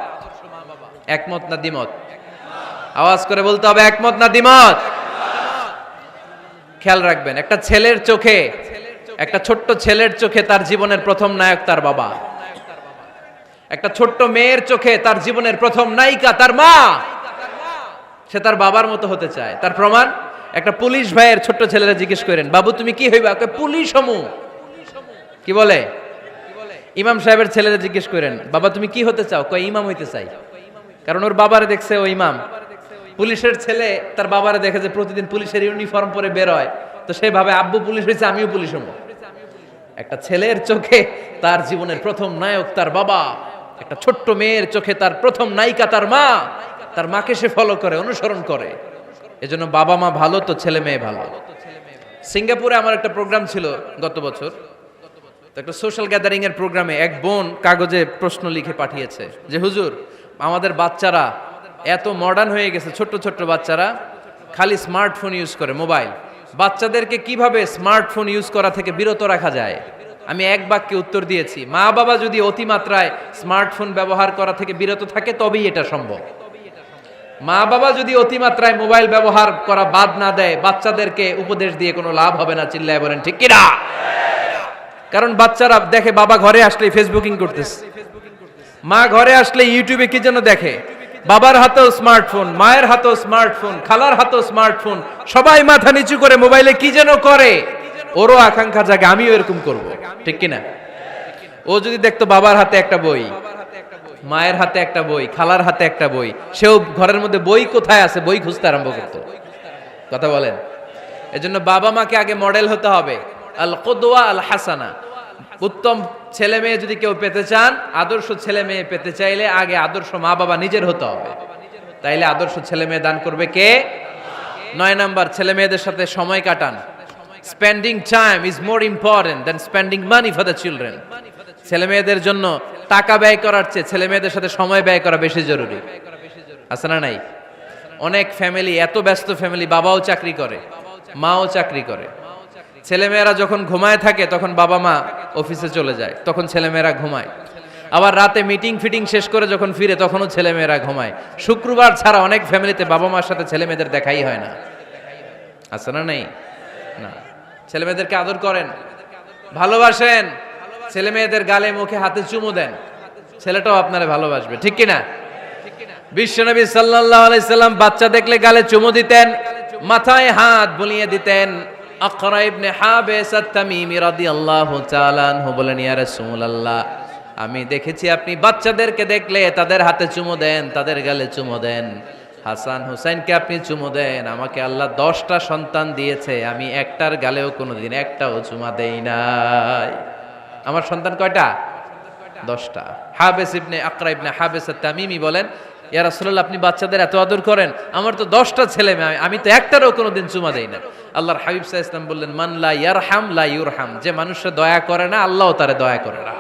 একমত না দ্বিমত? আওয়াজ করে বলতে হবে একমত না দ্বিমত। খেয়াল রাখবেন, একটা ছেলের চোখে, একটা ছোট্ট ছেলের চোখে তার জীবনের প্রথম নায়ক তার বাবা। একটা ছোট্ট মেয়ের চোখে তার জীবনের প্রথম নায়িকা তার মা। সে তার বাবার মতো হতে চায়। তার প্রমাণ, একটা পুলিশ ভাইয়ের ছোট্ট ছেলেরা জিজ্ঞেস করেন, বাবু তুমি কি হইবা? পুলিশ হমু। কি বলে? ইমাম সাহেবের ছেলেরা জিজ্ঞেস করেন, বাবা তুমি কি হতে চাও? কয় ইমাম হইতে চাই। কারণ ওর বাবারে দেখছে ও ইমাম। পুলিশের ছেলে তার বাবারে দেখে যে প্রতিদিন পুলিশের ইউনিফর্ম পরে বের হয়, তো সে ভাবে আব্বু পুলিশ হয়েছে, আমিও পুলিশ হবো। একটা ছেলের চোখে তার জীবনের প্রথম নায়ক তার বাবা, একটা ছোট্ট মেয়ের চোখে তার প্রথম নায়িকা তার মা। তার মাকে সে ফলো করে, অনুসরণ করে। এজন্য বাবা মা ভালো তো ছেলে মেয়ে ভালো। সিঙ্গাপুরে আমার একটা প্রোগ্রাম ছিল গত বছর। তো একটা সোশ্যাল গ্যাদারিং এর প্রোগ্রামে এক বোন কাগজে প্রশ্ন লিখে পাঠিয়েছে যে হুজুর, আমাদের বাচ্চারা এত মডার্ন হয়ে গেছে, ছোট্ট ছোট্ট বাচ্চারা খালি স্মার্টফোন ইউজ করে, মোবাইল। বাচ্চাদেরকে কিভাবে স্মার্টফোন ইউজ করা থেকে বিরত রাখা যায়? আমি এক বাক্যে উত্তর দিয়েছি, মা বাবা যদি অতিমাত্রায় স্মার্টফোন ব্যবহার করা থেকে বিরত থাকে তবেই এটা সম্ভব। মা বাবা যদি অতিমাত্রায় মোবাইল ব্যবহার করা বাদ না দেয়, বাচ্চাদেরকে উপদেশ দিয়ে কোনো লাভ হবে না। চিল্লায় বলেন ঠিক কিনা? কারণ বাচ্চারা দেখে বাবা ঘরে আসলে ফেসবুকিং করতেছে, মা ঘরে আসলে ইউটিউবে কি যেন দেখে, বাবার হাতেও স্মার্টফোন, মায়ের হাতেও স্মার্টফোন, খালার হাতেও স্মার্টফোন, সবাই মাথা নিচু করে মোবাইলে কি যেন করে। ওরও আকাঙ্ক্ষা জাগে আমিও এরকম করব, ঠিক কিনা? ও যদি দেখতো বাবার হাতে একটা বই, মায়ের হাতে একটা বই, খালার হাতে একটা বই, সেও ঘরের মধ্যে বই কোথায় আছে বই খুঁজতে আরম্ভ করতো। কথা বলেন? এজন্য বাবা মাকে আগে মডেল হতে হবে। আল কুদওয়া আল হাসানা। উত্তম ছেলে মেয়ে যদি কেউ পেতে চান, আদর্শ ছেলে মেয়ে পেতে চাইলে আগে আদর্শ মা বাবা নিজের হতে হবে। তাইলে আদর্শ ছেলে মেয়ে দান করবে কে? 9 নাম্বার, ছেলে মেয়েদের সাথে সময় কাটান। Spending time is more important than spending money for the children. ছেলে মেয়েদের জন্য টাকা ব্যয় করার চেয়ে ছেলে মেয়েদের সাথে সময় ব্যয় করা বেশি জরুরি। আছে না নাই? অনেক ফ্যামিলি, এত ব্যস্ত ফ্যামিলি, বাবাও চাকরি করে, মাও চাকরি করে। ছেলেমেয়েরা যখন ঘুমায় থাকে তখন বাবা মা অফিসে চলে যায়, তখন ছেলেমেয়েরা ঘুমায়। আবার রাতে মিটিং ফিটিং শেষ করে যখন ফিরে তখনও ছেলেমেয়েরা ঘুমায়। শুক্রবার ছাড়া অনেক ফ্যামিলিতে বাবা মার সাথে ছেলেমেয়েদের দেখাই হয় না। আছে না নেই? না। ছেলেমেয়েদেরকে আদর করেন, ভালোবাসেন, ছেলেমেয়েদের গালে মুখে হাতে চুমু দেন, ছেলেটাও আপনারে ভালোবাসবে, ঠিক কিনা? বিশ্বনবী সাল্লাল্লাহু আলাইহি সাল্লাম বাচ্চা দেখলে গালে চুমু দিতেন, মাথায় হাত বুলিয়ে দিতেন। আকরা ইবনে হাবিস আত-তামিমি রাদিয়াল্লাহু তাআলা আনহু বলেন, ইয়া রাসূলুল্লাহ, আমি দেখেছি আপনি বাচ্চাদেরকে দেখলে তাদের হাতে চুমু দেন, তাদের গালে চুমু দেন। হাসান হুসাইনকে আপনি চুমু দেন। আমাকে আল্লাহ 10টা সন্তান দিয়েছে, আমি একটার গালেও কোনোদিন একটাও চুমা দেই নাই। আমার সন্তান কয়টা? 10টা। হাবিস ইবনে আকরা ইবনে হাবিস আত-তামিমি বলেন, ইয়া রাসূলুল্লাহ, আপনি বাচ্চাদের এত আদর করেন, আমার তো 10টা ছেলে মেয়ে, আমি তো একটারও কোনোদিন চুমা দেই না। আল্লাহর হাবিব সাল্লাল্লাহু আলাইহি ওয়াসাল্লাম বললেন, মান লা ইয়ারহাম লা ইউরহাম। যে মানুষে দয়া করে না, আল্লাহও তারে দয়া করে না।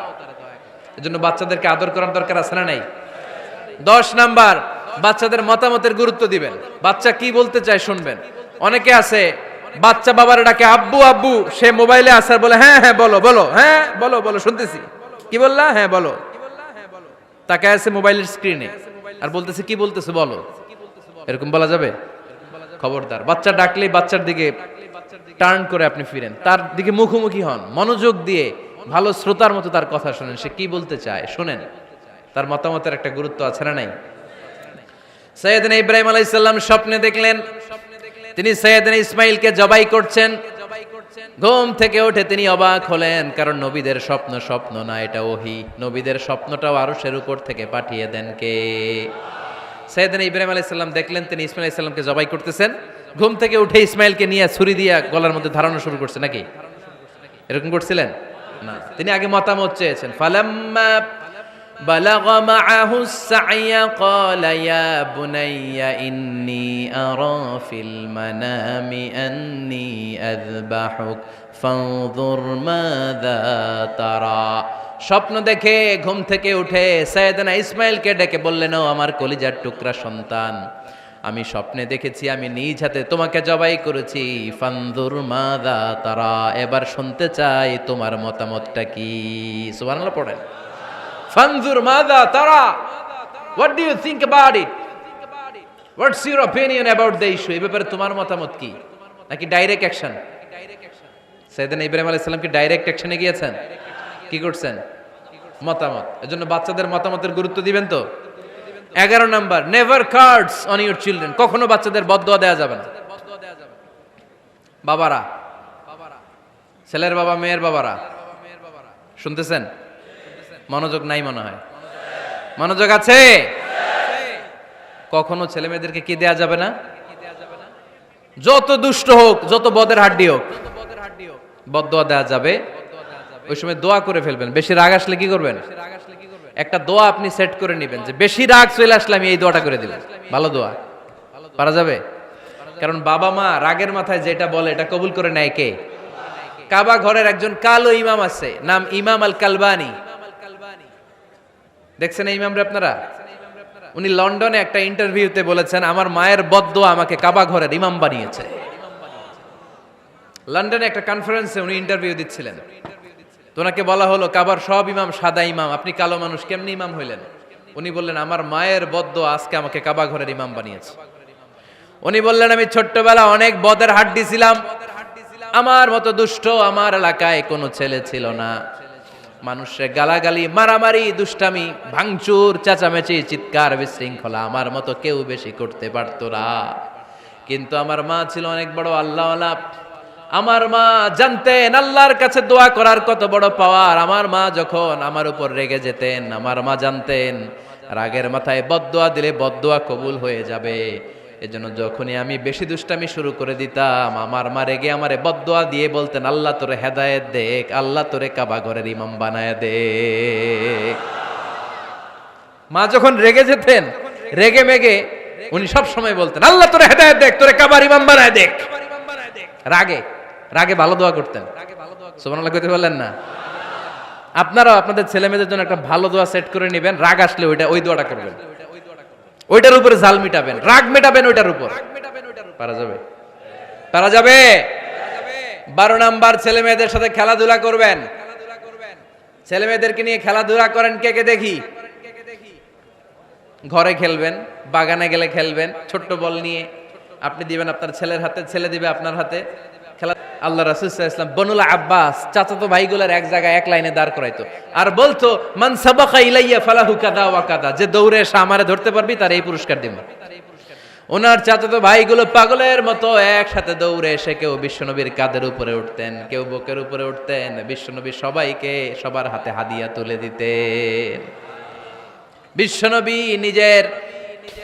এজন্য বাচ্চাদেরকে আদর করার দরকার আছে না নাই? 10 নাম্বার, বাচ্চাদের মতামতের গুরুত্ব দিবেন। বাচ্চা কি বলতে চায় শুনবেন। অনেকে আছে বাচ্চা বাবার ডাকে আব্বু আব্বু, সে মোবাইলে আসার বলে হ্যাঁ হ্যাঁ বলো বলো, হ্যাঁ বলো বলো শুনতেছি, কি বললা, হ্যাঁ বলো। তাকায় আছে মোবাইলের স্ক্রিনে আর বলতেছে কি বলতেছে বলো। এরকম বলা যাবে? খবরদার। বাচ্চা ডাকলে বাচ্চার দিকে টার্ন করে আপনি ফিরেন, তার দিকে মুখোমুখি হন, মনোযোগ দিয়ে ভালো শ্রোতার মতো তার কথা শুনেন, সে কি বলতে চায় শুনেন। তার মতামতের একটা গুরুত্ব আছে না নাই? সাইয়েদনা ইব্রাহিম আলাইহিস সালাম স্বপ্নে দেখলেন তিনি সাইয়েদনা ইসমাইলকে জবাই করছেন। ঘুম থেকে উঠে তিনি অবাক হলেন, কারণ নবীদের স্বপ্ন স্বপ্ন না, এটা ওহী। নবীদের স্বপ্নটাও আরশের উপর থেকে পাঠিয়ে দেন কে? সাইয়েদনা ইব্রাহিম আলাইহিস সালাম দেখলেন তিনি ইসমাইল আলাইহিস সালামকে জবাই করতেছেন। ঘুম থেকে উঠে ইসমাইলকে নিয়ে ছুরি দিয়ে গলার মধ্যে ধারানো শুরু করছে নাকি? এরকম করছিলেন না, তিনি আগে মতামত চেয়েছেন। ফালাম্মা বালাগ মাআহু সাইয়া ক্বালা ইয়া বুনাইয়া ইন্নী আরা ফিল মানামি আন্নী আযবাহুক ফানজুর মাযা তারা। স্বপ্ন দেখে ঘুম থেকে উঠে সাইয়েদনা ইসমাইলকে ডেকে বললেন, ও আমার কলিজার টুকরা সন্তান, আমি স্বপ্নে দেখেছি আমি নিজ হাতে তোমাকে জবাই করেছি, ফানজুর মাযা তারা, এবার শুনতে চাই তোমার মতামতটা কি। সুবহানাল্লাহ পড়েন। ফানজুর মাযা তারা, what do you think about it, what's your opinion about the issue, এই ব্যাপারে তোমার মতামত কি? নাকি ডাইরেক্ট অ্যাকশন? সাইয়েদনা ইব্রাহিম আলাইহিস সালাম কি ডাইরেক্ট অ্যাকশনে গিয়েছেন? কি করছেন? মতামত। এজন্য বাচ্চাদের মতামতের গুরুত্ব দিবেন তো। 11 number, never cards on your children, কখনো বাচ্চাদের বদদোয়া দেওয়া যাবে না। বাবারা, ছেলের বাবা মেয়ের বাবারা শুনতেছেন? মনোযোগ নাই মনে হয়। মনোযোগ আছে? কখনো ছেলে মেয়েদেরকে কি দেয়া যাবে না? যত দুষ্ট হোক, যত বদের হাড্ডি হোক, বদদোয়া দেওয়া যাবে। ওই সময় দোয়া করে ফেলবেন। বেশি রাগ আসলে কি করবেন? একটা দোয়া আপনি সেট করে নেবেন যে বেশি রাগ চলে আসলে আমি এই দোয়াটা করে দিব। ভালো দোয়া পারা যাবে? কারণ বাবা মা রাগের মাথায় যেটা বলে এটা কবুল করে নেয় কে? কাবা ঘরের একজন কালো ইমাম আছে, নাম ইমাম আল কালবানি। দেখছেন এই ইমামরে আপনারা? উনি লন্ডনে একটা ইন্টারভিউতে বলেছেন আমার মায়ের বদদোয়া আমাকে কাবা ঘরের ইমাম বানিয়েছে। লন্ডনে একটা কনফারেন্সে উনি ইন্টারভিউ দিচ্ছিলেন। তো ওনাকে বলা হলো কাবার সব ইমাম সাদা ইমাম, আপনি কালো মানুষ কেমনি ইমাম হইলেন? উনি বললেন আমার মায়ের বদদোয়া আজকে আমাকে কাবা ঘরের ইমাম বানিয়েছে। উনি বললেন আমি ছোট্টবেলা অনেক বদের হাড্ডি ছিলাম, আমার মতো দুষ্ট আমার এলাকায় কোনো ছেলে ছিল না। মানুষের গালাগালি, মারামারি, দুষ্টামি, ভাঙচুর, চেঁচামেচি, চিৎকার, বিশৃঙ্খলা আমার মতো কেউ বেশি করতে পারতো না। কিন্তু আমার মা ছিল অনেক বড় আল্লাহওয়ালা। আমার মা জানতেন আল্লাহর কাছে দোয়া করার কত বড় পাওয়ার। আমার মা যখন আমার উপর রেগে যেতেন, আমার মা জানতেন রাগের মাথায় বদদোয়া দিলে বদদোয়া কবুল হয়ে যাবে। এজন্য যখনই আমি বেশি দুষ্টামি শুরু করে দিতাম, আমার মা রেগে আমারে বদদোয়া দিয়ে বলতেন আল্লাহ তোরে হেদায়েত দেখ, আল্লাহ তোরে কাবা ঘরের ইমাম বানায় দে। মা যখন রেগে যেতেন, রেগে মেগে উনি সব সময় বলতেন আল্লাহ তোরে হেদায়েত দেখ, তোরে কাবার ইমাম বানায় দেখ। রাগে রাগে ভালো দোয়া করতেন। সুবহানাল্লাহ কইতে বললেন না? আপনারাও আপনাদের ছেলে মেয়েদের জন্য একটা ভালো দোয়া সেট করে নেবেন। রাগ আসলে ওই দোয়াটা করবেন, ওইটার উপরে জাল মিটাবেন, রাগ মেটাবেন ওইটার উপর। পারা যাবে? পারা যাবে? 12 নাম্বার, ছেলে মেয়েদের সাথে খেলাধুলা করবেন। ছেলে মেয়েদেরকে নিয়ে খেলাধুলা করেন কে কে দেখি? ঘরে খেলবেন, বাগানে গেলে খেলবেন, ছোট্ট বল নিয়ে আপনি দিবেন আপনার ছেলের হাতে, ছেলে দিবে আপনার হাতে। খেলা আল্লাহ রাসূল সাল্লাল্লাহু আলাইহি ওয়াসাল্লাম বনুল আব্বাস চাচাতো ভাইগুলোর এক জায়গায় এক লাইনে দাঁড় করাইতো আর বলতো মান সাবাকা ইলাইয়া ফালাহু কাদা ওয়া কাদা, যে দৌড়ে এসে আমারে ধরতে পারবি তার এই পুরস্কার দিব। ওনার চাচাতো ভাইগুলো পাগলের মতো একসাথে দৌড়ে এসে কেউ বিশ্বনবীর কাঁধের উপরে উঠতেন, কেউ বুকের উপরে উঠতেন। বিশ্বনবী সবাইকে সবার হাতে হাদিয়া তুলে দিতেন। বিশ্বনবী নিজের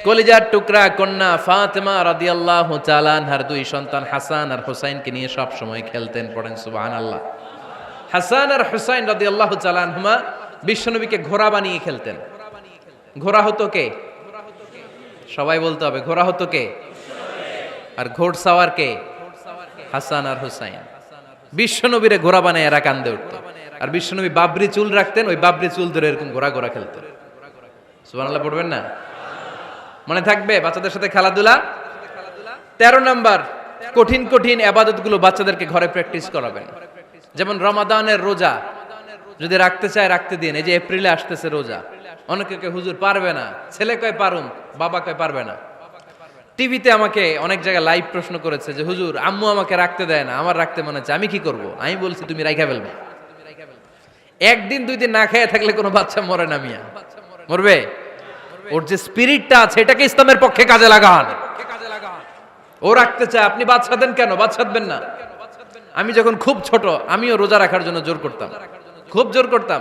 কলিজার টুকরা কন্যা ফাতেমা রাদিয়াল্লাহু তাআলা আনহার 2 সন্তান হাসান আর হুসাইনকে নিয়ে সব সময় খেলতেন। পড়েন সুবহানাল্লাহ। হাসান আর হুসাইন রাদিয়াল্লাহু তাআলা আনহুমা বিশ্বনবীকে ঘোড়া বানিয়ে খেলতেন। ঘোড়া হতো কে? সবাই বলতে হবে ঘোড়া হতো কে? আর ঘোড়সাওয়ার কে? হাসান আর হুসাইন। বিশ্বনবীরে ঘোড়া বানায় এরা কান্দে উঠতো। আর বিশ্বনবী বাবরি চুল রাখতেন, ওই বাবরি চুল ধরে এরকম ঘোড়া ঘোড়া খেলতেন। সুবহানাল্লাহ পড়বেন না? মনে থাকবে বাচ্চাদের সাথে খেলাধুলা। 13 নাম্বার, কঠিন কঠিন ইবাদতগুলো বাচ্চাদেরকে ঘরে প্র্যাকটিস করাবেন। যেমন রমাদানের রোজা যদি রাখতে চায় রাখতে দিন। এই যে এপ্রিলে আসতেছে রোজা, অনেকে কয় হুজুর পারবে না, ছেলে কয় পারুম, বাবা কয় পারবে না। টিভিতে আমাকে অনেক জায়গায় লাইভ প্রশ্ন করেছে যে হুজুর আম্মু আমাকে রাখতে দেয় না, আমার রাখতে মনে হচ্ছে, আমি কি করব? আমি বলছি তুমি রাইখা ফেলবে। একদিন 2 দিন না খেয়ে থাকলে কোনো বাচ্চা মরে না মিয়া, মরবে? ওর যে স্পিরিটটা আছে এটাকে ইসলামের পক্ষে কাজে লাগান। ও রাখতে চায়, আপনি বাচ্চা দেন কেন? বাচ্চা দেবেন না। আমি যখন খুব ছোট আমিও রোজা রাখার জন্য জোর করতাম, খুব জোর করতাম।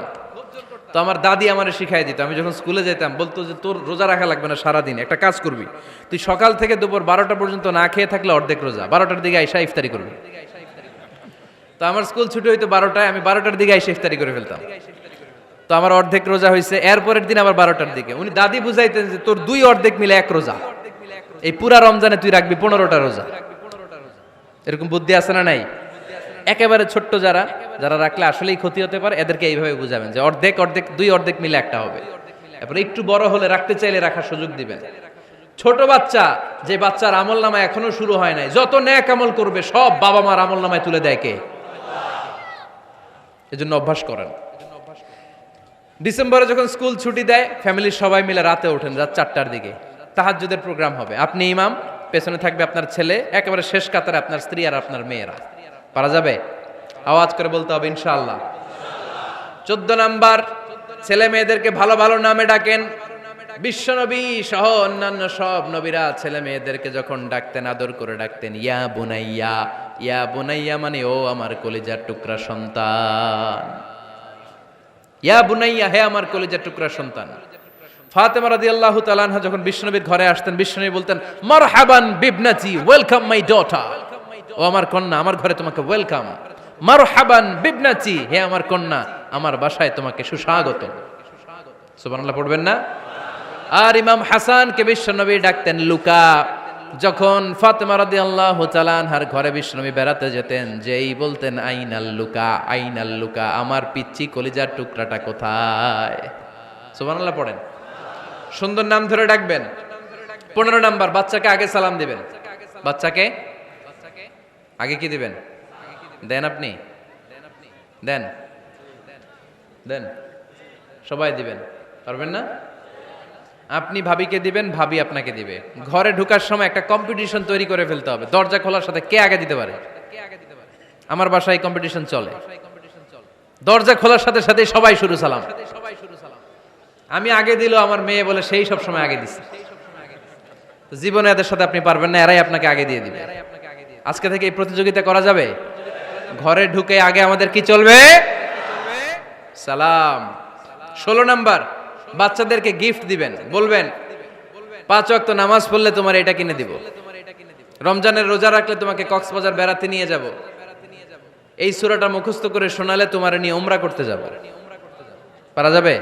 তো আমার দাদি আমারে শিখাই দিত। আমি যখন স্কুলে যেতাম বলতো যে তোর রোজা রাখা লাগবে না, সারাদিন একটা কাজ করবি, তুই সকাল থেকে দুপুর 12টা পর্যন্ত না খেয়ে থাকলে অর্ধেক রোজা, 12টার দিকে আইসা ইফতারি করবি। তো আমার স্কুল ছুটি হইতো 12টায়, আমি 12টার দিকে আইসা ইফতারি করে ফেলতাম। তো আমার অর্ধেক রোজা হয়েছে। এরপরের দিন আবার 12টার দিকে উনি দাদি বুঝাইতেন যে তোর 2 অর্ধেক মিলে 1 রোজা, এই পুরা রমজানে তুই রাখবি 15টা রোজা। এরকম বুদ্ধি আছে না নাই? একেবারে ছোট্ট যারা যারা রাখলে আসলেই ক্ষতি হতে পারে এদেরকে এইভাবে বুঝাবেন যে অর্ধেক অর্ধেক 2 অর্ধেক মিলে একটা হবে। এরপরে একটু বড় হলে রাখতে চাইলে রাখার সুযোগ দিবেন। ছোট বাচ্চা, যে বাচ্চার আমল নামায় এখনো শুরু হয় নাই, যত ন্যাক আমল করবে সব বাবা মার আমল নামায় তুলে দেয় কে? এজন্য অভ্যাস করেন। ডিসেম্বরে যখন স্কুল ছুটি দেয়, ফ্যামিলির সবাই মিলে রাতে ওঠেন, রাত 4টার দিকে তাহাজ্জুদের প্রোগ্রাম হবে। আপনি ইমাম, পেছনে থাকবে আপনার ছেলে, একেবারে শেষ কাতারে আপনার স্ত্রী আর আপনার মেয়েরা। পারা যাবে? আওয়াজ করে বলতে হবে ইনশাআল্লাহ। 14 নাম্বার, ছেলে মেয়েদেরকে ভালো ভালো নামে ডাকেন। বিশ্বনবী সহ অন্যান্য সব নবীরা ছেলে মেয়েদেরকে যখন ডাকতেন, আদর করে ডাকতেন ইয়া বুনাইয়া। ইয়া বুনাইয়া মানে ও আমার কলিজার টুকরা সন্তান। ইয়া বুনাইয়া, হে আমার কলিজার টুকরা সন্তান। ফাতেমা রাদিয়াল্লাহু তাআলা আনহা যখন বিশ্বনবীর ঘরে আসতেন, বিশ্বনবী বলতেন মারহাবান বিবনাতি, ওয়েলকাম মাই ডটার। ও আমার কন্যা, আমার ঘরে তোমাকে ওয়েলকাম। মারহাবান বিবনাতি, হে আমার কন্যা, আমার বাসায় তোমাকে সুস্বাগত। সুবহানাল্লাহ পড়বেন না? আর ইমাম হাসানকে বিশ্বনবী ডাকতেন লুকা। যখন ফাতেমা রাদিয়াল্লাহু তাআলা আনহার ঘরে বিশ্বনবী বেড়াতে যেতেন, যেই বলতেন আইনাল লুকা, আইনাল লুকা, আমার পিচ্চি কলিজার টুকরাটা কোথায়? সুবহানাল্লাহ পড়েন। সুন্দর নাম ধরে ডাকবেন। 15 নাম্বার, বাচ্চাকে আগে সালাম দিবেন। বাচ্চাকে আগে কি দিবেন? দেন আপনি? দেন দেন, সবাই দিবেন, পারবেন না? আপনি ভাবিকে দিবেন, ভাবি আপনাকে দিবে। ঘরে ঢোকার সময় একটা কম্পিটিশন তৈরি করে ফেলতে হবে, দরজা খোলার সাথে কে আগে দিতে পারে। আমার বাসায় কম্পিটিশন চলে, দরজা খোলার সাথে সাথে সবাই শুরু সালাম। আমি আগে দিল, আমার মেয়ে বলে সেই সব সময় আগে দিছে। জীবনে এদের সাথে আপনি পারবেন না, এরাই আপনাকে আগে দিয়ে দিবে। আজকে থেকে এই প্রতিযোগিতা করা যাবে। ঘরে ঢুকে আগে আমাদের কি চলবে? সালাম। 16 নাম্বার, বাচ্চাদেরকে গিফট দিবেন। বলবেন 5 ওয়াক্ত নামাজ পড়লে তোমার এটা কিনে দিব, রমজানের রোজা রাখলে তোমাকে কক্সবাজার বেড়াতে নিয়ে যাব, এই সূরাটা মুখস্থ করে শোনালে তোমার নিয়ে উমরা করতে যাব। পারা যাবে?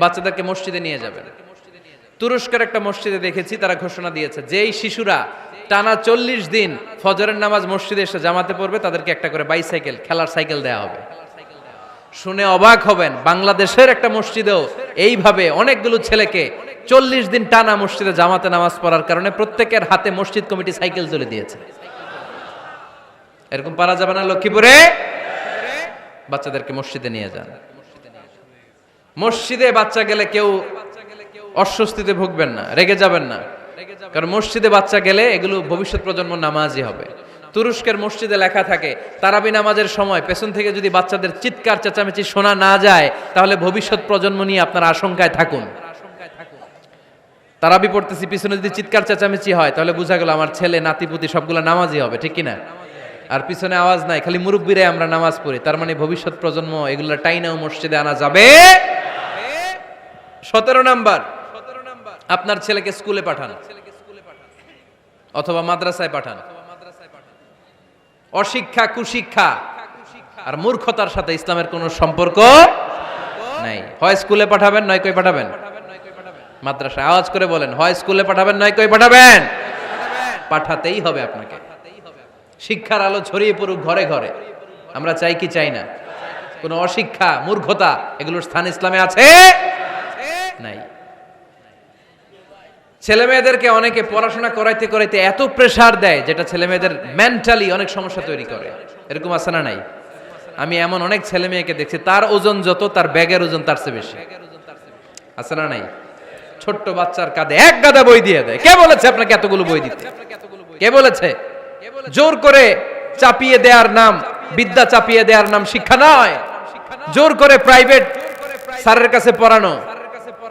বাচ্চাদেরকে মসজিদে নিয়ে যাবেন। তুরস্কের একটা মসজিদে দেখেছি, তারা ঘোষণা দিয়েছে যেই শিশুরা টানা 40 দিন ফজরের নামাজ মসজিদে এসে জামাতে পড়বে, তাদেরকে একটা করে বাইসাইকেল, খেলার সাইকেল দেয়া হবে। শুনে অবাক হবেন, বাংলাদেশের একটা মসজিদেও এইভাবে অনেকগুলো ছেলেকে 40 দিন টানা মসজিদে জামাতে নামাজ পড়ার কারণে প্রত্যেকের হাতে মসজিদ কমিটি সাইকেল তুলে দিয়েছে। এরকম পারা যাবে না? লক্ষ্মীপুরে বাচ্চাদেরকে মসজিদে নিয়ে যান। মসজিদে বাচ্চা গেলে কেউ অস্বস্তিতে ভুগবেন না, রেগে যাবেন না, কারণ মসজিদে বাচ্চা গেলে এগুলো ভবিষ্যৎ প্রজন্ম নামাজি হবে। তুরস্কের মসজিদে লেখা থাকে তারাবি নামাজের সময় পেছন থেকে যদি বাচ্চাদের চিৎকার চেঁচামেচি শোনা না যায়, তাহলে ভবিষ্যৎ প্রজন্ম নিয়ে আপনারা আশঙ্কায় থাকুন। তারাবি পড়তেছি, পিছনে যদি চিৎকার চেঁচামেচি হয়, তাহলে বোঝা গেল আমার ছেলে নাতিপুতি সবগুলা নামাজি হবে, ঠিক কিনা? আর পিছনে আওয়াজ নাই, খালি মুরব্বীরাই আমরা নামাজ পড়ি, তার মানে ভবিষ্যৎ প্রজন্ম এগুলা টাইনাও মসজিদে আনা যাবে। 17 নাম্বার, আপনার ছেলেকে স্কুলে পাঠান অথবা মাদ্রাসায় পাঠান। অশিক্ষা, কুশিক্ষা আর মূর্খতার সাথে ইসলামের কোনো সম্পর্ক নাই। হয় স্কুলে পাঠাবেন, নয় কই পাঠাবেন মাদ্রাসায়। আওয়াজ করে বলেন, হয় স্কুলে পাঠাবেন, নয় কই পাঠাবেন। পাঠাতেই হবে আপনাকে। শিক্ষার আলো ছড়িয়ে পড়ুক ঘরে ঘরে, আমরা চাই কি চাই না? কোনো অশিক্ষা, মূর্খতা এগুলোর স্থান ইসলামে আছে নাই। ছেলে মেয়েদেরকে অনেকে পড়াশোনা করাইতে করাইতে এত প্রেসার দেয়, যেটা ছেলে মেয়েদের মেন্টালি অনেক সমস্যা তৈরি করে। এরকম আছে না নাই? আমি এমন অনেক ছেলে মেয়েকে দেখছি, তার ওজন যত, তার ব্যাগের ওজন তার চেয়ে বেশি। আছে না নাই? ছোট্ট বাচ্চার কাঁধে এক গাদা বই দিয়ে দেয়। কে বলেছে আপনাকে এতগুলো বই দিতে? কে বলেছে? জোর করে চাপিয়ে দেওয়ার নাম বিদ্যা, চাপিয়ে দেওয়ার নাম শিক্ষা নয়। জোর করে প্রাইভেট স্যারের কাছে পড়ানো,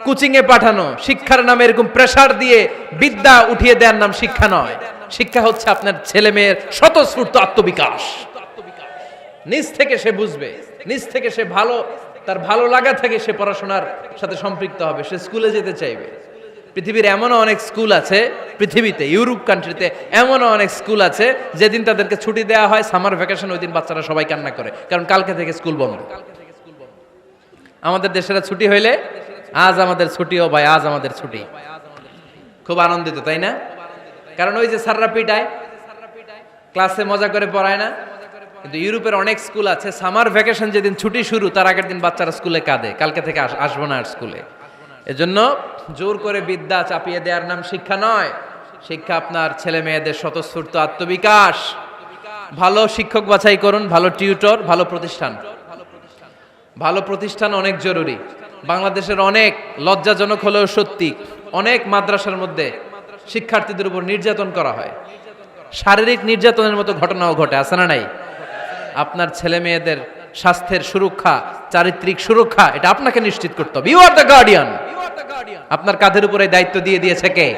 কোচিং এ পাঠানো, শিক্ষার নামে এরকম প্রেসার দিয়ে বিদ্যা উঠিয়ে দেওয়ার নাম শিক্ষা নয়। শিক্ষা হচ্ছে আপনার ছেলে মেয়ের স্বতঃস্ফূর্ত আত্মবিকাশ। নিজ থেকে সে বুঝবে, নিজ থেকে সে তার ভালো লাগা থেকে সে পড়াশোনার সাথে সম্পৃক্ত হবে, সে স্কুলে যেতে চাইবে। পৃথিবীর এমনও অনেক স্কুল আছে, পৃথিবীতে ইউরোপ কান্ট্রিতে এমনও অনেক স্কুল আছে, যেদিন তাদেরকে ছুটি দেওয়া হয় সামার ভ্যাকেশন, ওই দিন বাচ্চারা সবাই কান্না করে, কারণ কালকে থেকে স্কুল বন্ধ। আমাদের দেশের ছুটি হইলে আজ আমাদের ছুটি, ও ভাই আজ আমাদের ছুটি, খুব আনন্দিত, তাই না? কারণ ওই যে স্যাররা পিটায়, ক্লাসে মজা করে পড়ায় না। কিন্তু ইউরোপের অনেক স্কুল আছে, সামার ভ্যাকেশন যেদিন ছুটি শুরু তার আগের দিন বাচ্চারা স্কুলে কাঁদে, কালকে থেকে আসবো না আর স্কুলে। এজন্য জোর করে বিদ্যা চাপিয়ে দেওয়ার নাম শিক্ষা নয়। শিক্ষা আপনার ছেলে মেয়েদের স্বতঃস্ফূর্ত আত্মবিকাশ। ভালো শিক্ষক বাছাই করুন, ভালো টিউটর, ভালো প্রতিষ্ঠান। ভালো প্রতিষ্ঠান অনেক জরুরি। বাংলাদেশের অনেক লজ্জাজনক হলেও সত্যি, অনেক মাদ্রাসার মধ্যে শিক্ষার্থীদের উপর নির্যাতন করা হয়, শারীরিক নির্যাতনের মতো ঘটনাও ঘটে, আছে না নাই? আপনার ছেলে মেয়েদের স্বাস্থ্যের সুরক্ষা, চারিত্রিক সুরক্ষা, এটা আপনাকে নিশ্চিত করতে হবে। You are the guardian. আপনার কাঁধের উপরে দায়িত্ব দিয়ে দিয়েছে কে?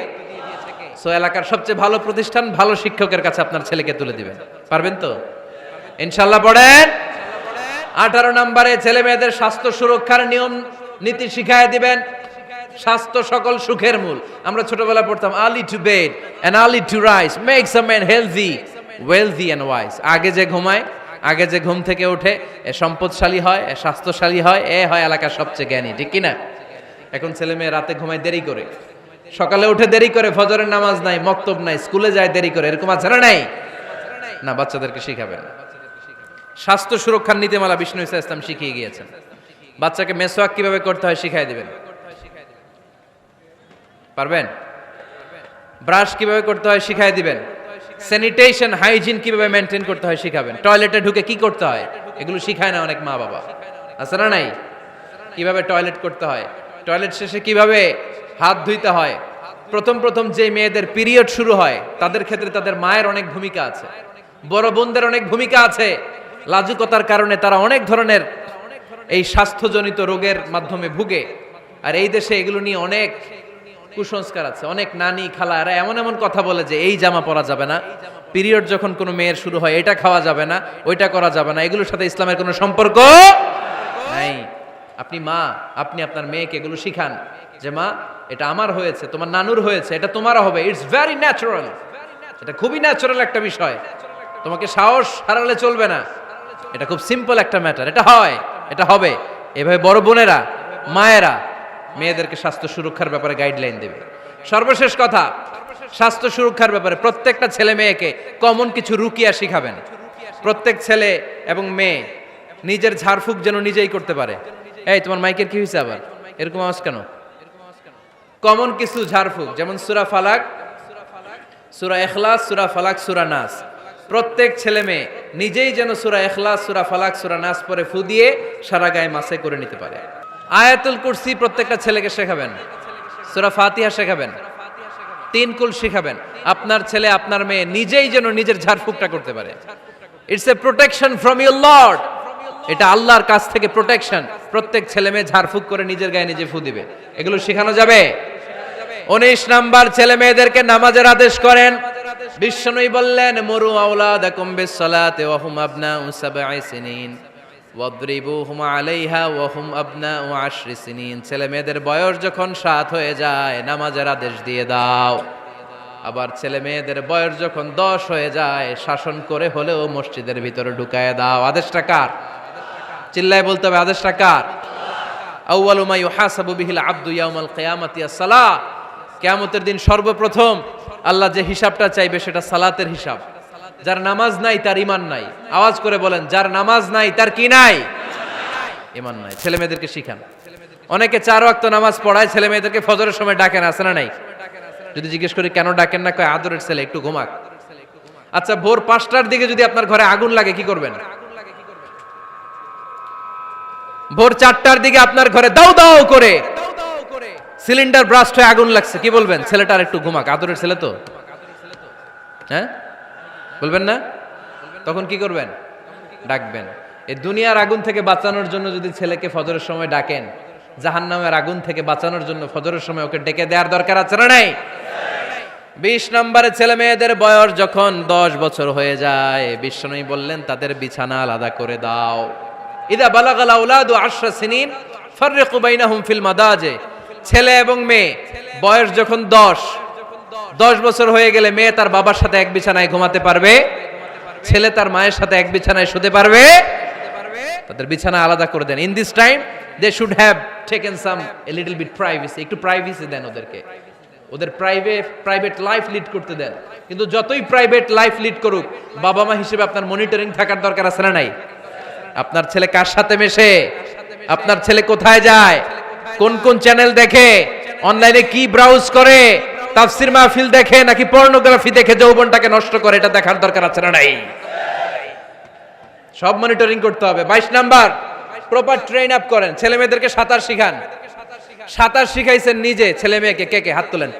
সো এলাকার সবচেয়ে ভালো প্রতিষ্ঠান, ভালো শিক্ষকের কাছে আপনার ছেলেকে তুলে দিবেন। পারবেন তো ইনশাআল্লাহ? পড়েন। 18 নম্বরে ছেলে মেয়েদের স্বাস্থ্য সুরক্ষার নিয়ম নীতি শিখায় দিবেন। স্বাস্থ্য সকল সুখের মূল। আমরা ছোটবেলা পড়তাম early to bed and early to rise makes a man healthy, wealthy and wise. আগে যে ঘুমায়, আগে যে ঘুম থেকে ওঠে, এ সম্পদশালী হয়, এ স্বাস্থ্যশালী হয়, এ হয় এলাকার সবচেয়ে জ্ঞানী, ঠিক কিনা? এখন ছেলে মেয়ে রাতে ঘুমায় দেরি করে, সকালে উঠে দেরি করে, ফজরের নামাজ নাই, মক্তব নাই, স্কুলে যায় দেরি করে, এরকম আছে না নাই? না, বাচ্চাদেরকে শিখাবেন। স্বাস্থ্য সুরক্ষার নীতিমালা বিষ্ণু ইসা ইসলাম শিখিয়ে গিয়েছেন। বাচ্চাকে মেসওয়াক কিভাবে করতে হয় শিখাই দিবেন। পারবেন? ব্রাশ কিভাবে করতে হয় শিখাই দিবেন। স্যানিটেশন, হাইজিন কিভাবে মেনটেন করতে হয় শিখাবেন। টয়লেটে ঢুকে কি করতে হয় এগুলো শিখায় না অনেক মা বাবা, আছে না নাই? কিভাবে টয়লেট করতে হয়, টয়লেট শেষে কিভাবে হাত ধুইতে হয়। প্রথম যে মেয়েদের পিরিয়ড শুরু হয় তাদের ক্ষেত্রে তাদের মায়ের অনেক ভূমিকা আছে, বড় বোনদের অনেক ভূমিকা আছে। লাজুকতার কারণে তারা অনেক ধরনের এই স্বাস্থ্যজনিত রোগের মাধ্যমে ভুগে। আর এই দেশে এগুলো নিয়ে অনেক কুসংস্কার আছে। অনেক নানি খালা এরা এমন এমন কথা বলে যে এই জামা পরা যাবে না, পিরিয়ড যখন কোনো মেয়ের শুরু হয় এটা খাওয়া যাবে না, ওইটা করা যাবে না। এগুলোর সাথে ইসলামের কোনো সম্পর্ক নাই। আপনি মা, আপনি আপনার মেয়েকে এগুলো শিখান যে মা এটা আমার হয়েছে, তোমার নানুর হয়েছে, এটা তোমারও হবে। ইটস ভেরি ন্যাচারাল, এটা খুবই ন্যাচারাল একটা বিষয়, তোমাকে সাহস হারালে চলবে না, এটা খুব সিম্পল একটা ম্যাটার, এটা হয়, এটা হবে। এভাবে বড় বোনেরা, মায়েরা মেয়েদেরকে স্বাস্থ্য সুরক্ষার ব্যাপারে গাইডলাইন দেবে। সর্বশেষ কথা, স্বাস্থ্য সুরক্ষার ব্যাপারে প্রত্যেকটা ছেলে মেয়েকে কমন কিছু রুকিয়া শিখাবেন। প্রত্যেক ছেলে এবং মেয়ে নিজের ঝাড়ফুঁক যেন নিজেই করতে পারে। এই তোমার মাইকের কি হয়েছে আবার, এরকম আওয়াজ কেন? কমন কিছু ঝাড়ফুঁক, যেমন সূরা ফালাক, সূরা ইখলাস, সূরা ফালাক, সূরা নাস। প্রত্যেক ছেলে মেয়ে নিজেই যেন সূরা ইখলাস, সূরা ফালাক, সূরা নাস পরে ফু দিয়ে সারা গায়ে মাসে করে নিতে পারে। আয়াতুল কুরসি প্রত্যেকটা ছেলেকে শেখাবেন, সূরা ফাতিহা শেখাবেন, 3 কুল শেখাবেন। আপনার ছেলে আপনার মেয়ে নিজেই যেন নিজের ঝাড়ফুঁকটা করতে পারে। It's a protection from your Lord, এটা আল্লাহর কাছ থেকে প্রোটেকশন। প্রত্যেক ছেলে মেয়ে ঝাড়ফুঁক করে নিজের গায়ে নিজে ফু দিবে, এগুলো শেখানো যাবে। 19 নাম্বার, ছেলে মেয়েদেরকে নামাজের আদেশ করেন। বিশ্বনবী বললেন মুরু আওলাদাকুম বিসসালাতি ওয়া হুম আবনাউ 7 সিনিন ওয়াদরিবুহুম আলাইহা ওয়া হুম আবনাউ 10 সিনিন। ছেলে মেয়েদের বয়স যখন 7 হয়ে যায় নামাজের আদেশ দিয়ে দাও। আবার ছেলে মেয়েদের বয়স যখন 10 হয়ে যায় শাসন করে হলেও মসজিদের ভিতরে ঢুকায় দাও। আদেশটা কার? চিল্লায় বলতে হবে, আদেশটা কার? আউয়ালু মা ইউহাসাবু বিহিল আবদু ইয়াউমাল কিয়ামাতি আস-সালাহ। কিয়ামতের দিন সর্বপ্রথম আল্লাহ যে হিসাবটা চাইবে সেটা সালাতের হিসাব। যার নামাজ নাই তার ঈমান নাই। আওয়াজ করে বলেন, যার নামাজ নাই তার কি নাই? ঈমান নাই। ছেলে মেয়েদেরকে শিখান। অনেকে 4 ওয়াক্ত নামাজ পড়ায়, ছেলে মেয়েদেরকে ফজরের সময় ডাকেন, আছে না নাই? যদি জিজ্ঞেস করি কেন ডাকেন না, কয় আদরের ছেলে, একটু ঘুমাক। আচ্ছা, ভোর 5টার দিকে যদি আপনার ঘরে আগুন লাগে কি করবেন? ভোর 4টার দিকে আপনার ঘরে দাও দাও করে সিলিন্ডার ব্রাস্ট হয়ে আগুন লাগছে, কি বলবেন? ছেলেটা আর একটু ঘুমাক, আদরের ছেলে তো, হ্যাঁ বলবেন না? তখন কি করবেন? ডাকবেন। এই দুনিয়ার আগুন থেকে বাঁচানোর জন্য যদি ছেলেকে ফজরের সময় ডাকেন, জাহান্নামের আগুন থেকে বাঁচানোর জন্য ফজরের সময় ওকে ডেকে দেওয়ার দরকার আছে না নাই? 20 নম্বরে, ছেলে মেয়েদের বয়স যখন 10 বছর হয়ে যায় বিশ্বনবী বললেন তাদের বিছানা আলাদা করে দাও। ইদা বালাগাল আওলাদু 10 সিনিন ফাররিকু বাইনাহুম ফিল মাদাজি। ছেলে এবং মেয়ে বয়স যখন 10 বছর হয়ে গেলে মেয়ে তার বাবার সাথে এক বিছানায় ঘুমাতে পারবে, ছেলে তার মায়ের সাথে এক বিছানায় শুতে পারবে। তাদের বিছানা আলাদা করে দেন। In this time they should have taken some a little bit privacy. একটু প্রাইভেসি দেন ওদেরকে, ওদের প্রাইভেট লাইফ লিড করতে দেন। কিন্তু যতই প্রাইভেট লাইফ লিড করুক, বাবা মা হিসেবে আপনার মনিটরিং থাকার দরকার আছে না নাই? আপনার ছেলে কার সাথে মেশে, আপনার ছেলে কোথায় যায়, কোন কোন চ্যানেল দেখে, অনলাইনে কি ব্রাউজ করে, তাফসির মাহফিল দেখে নাকি পর্নোগ্রাফি দেখে যৌবনটাকে নষ্ট করে, এটা দেখার দরকার আছে না নাই? সব মনিটরিং করতে হবে। 22 নাম্বার, প্রপার ট্রেন আপ করেন, ছেলে মেয়েদেরকে সাঁতার শিখান। সাঁতার শিখাইছেন নিজে, ছেলে মেয়েকে কে কে হাত তোলেন?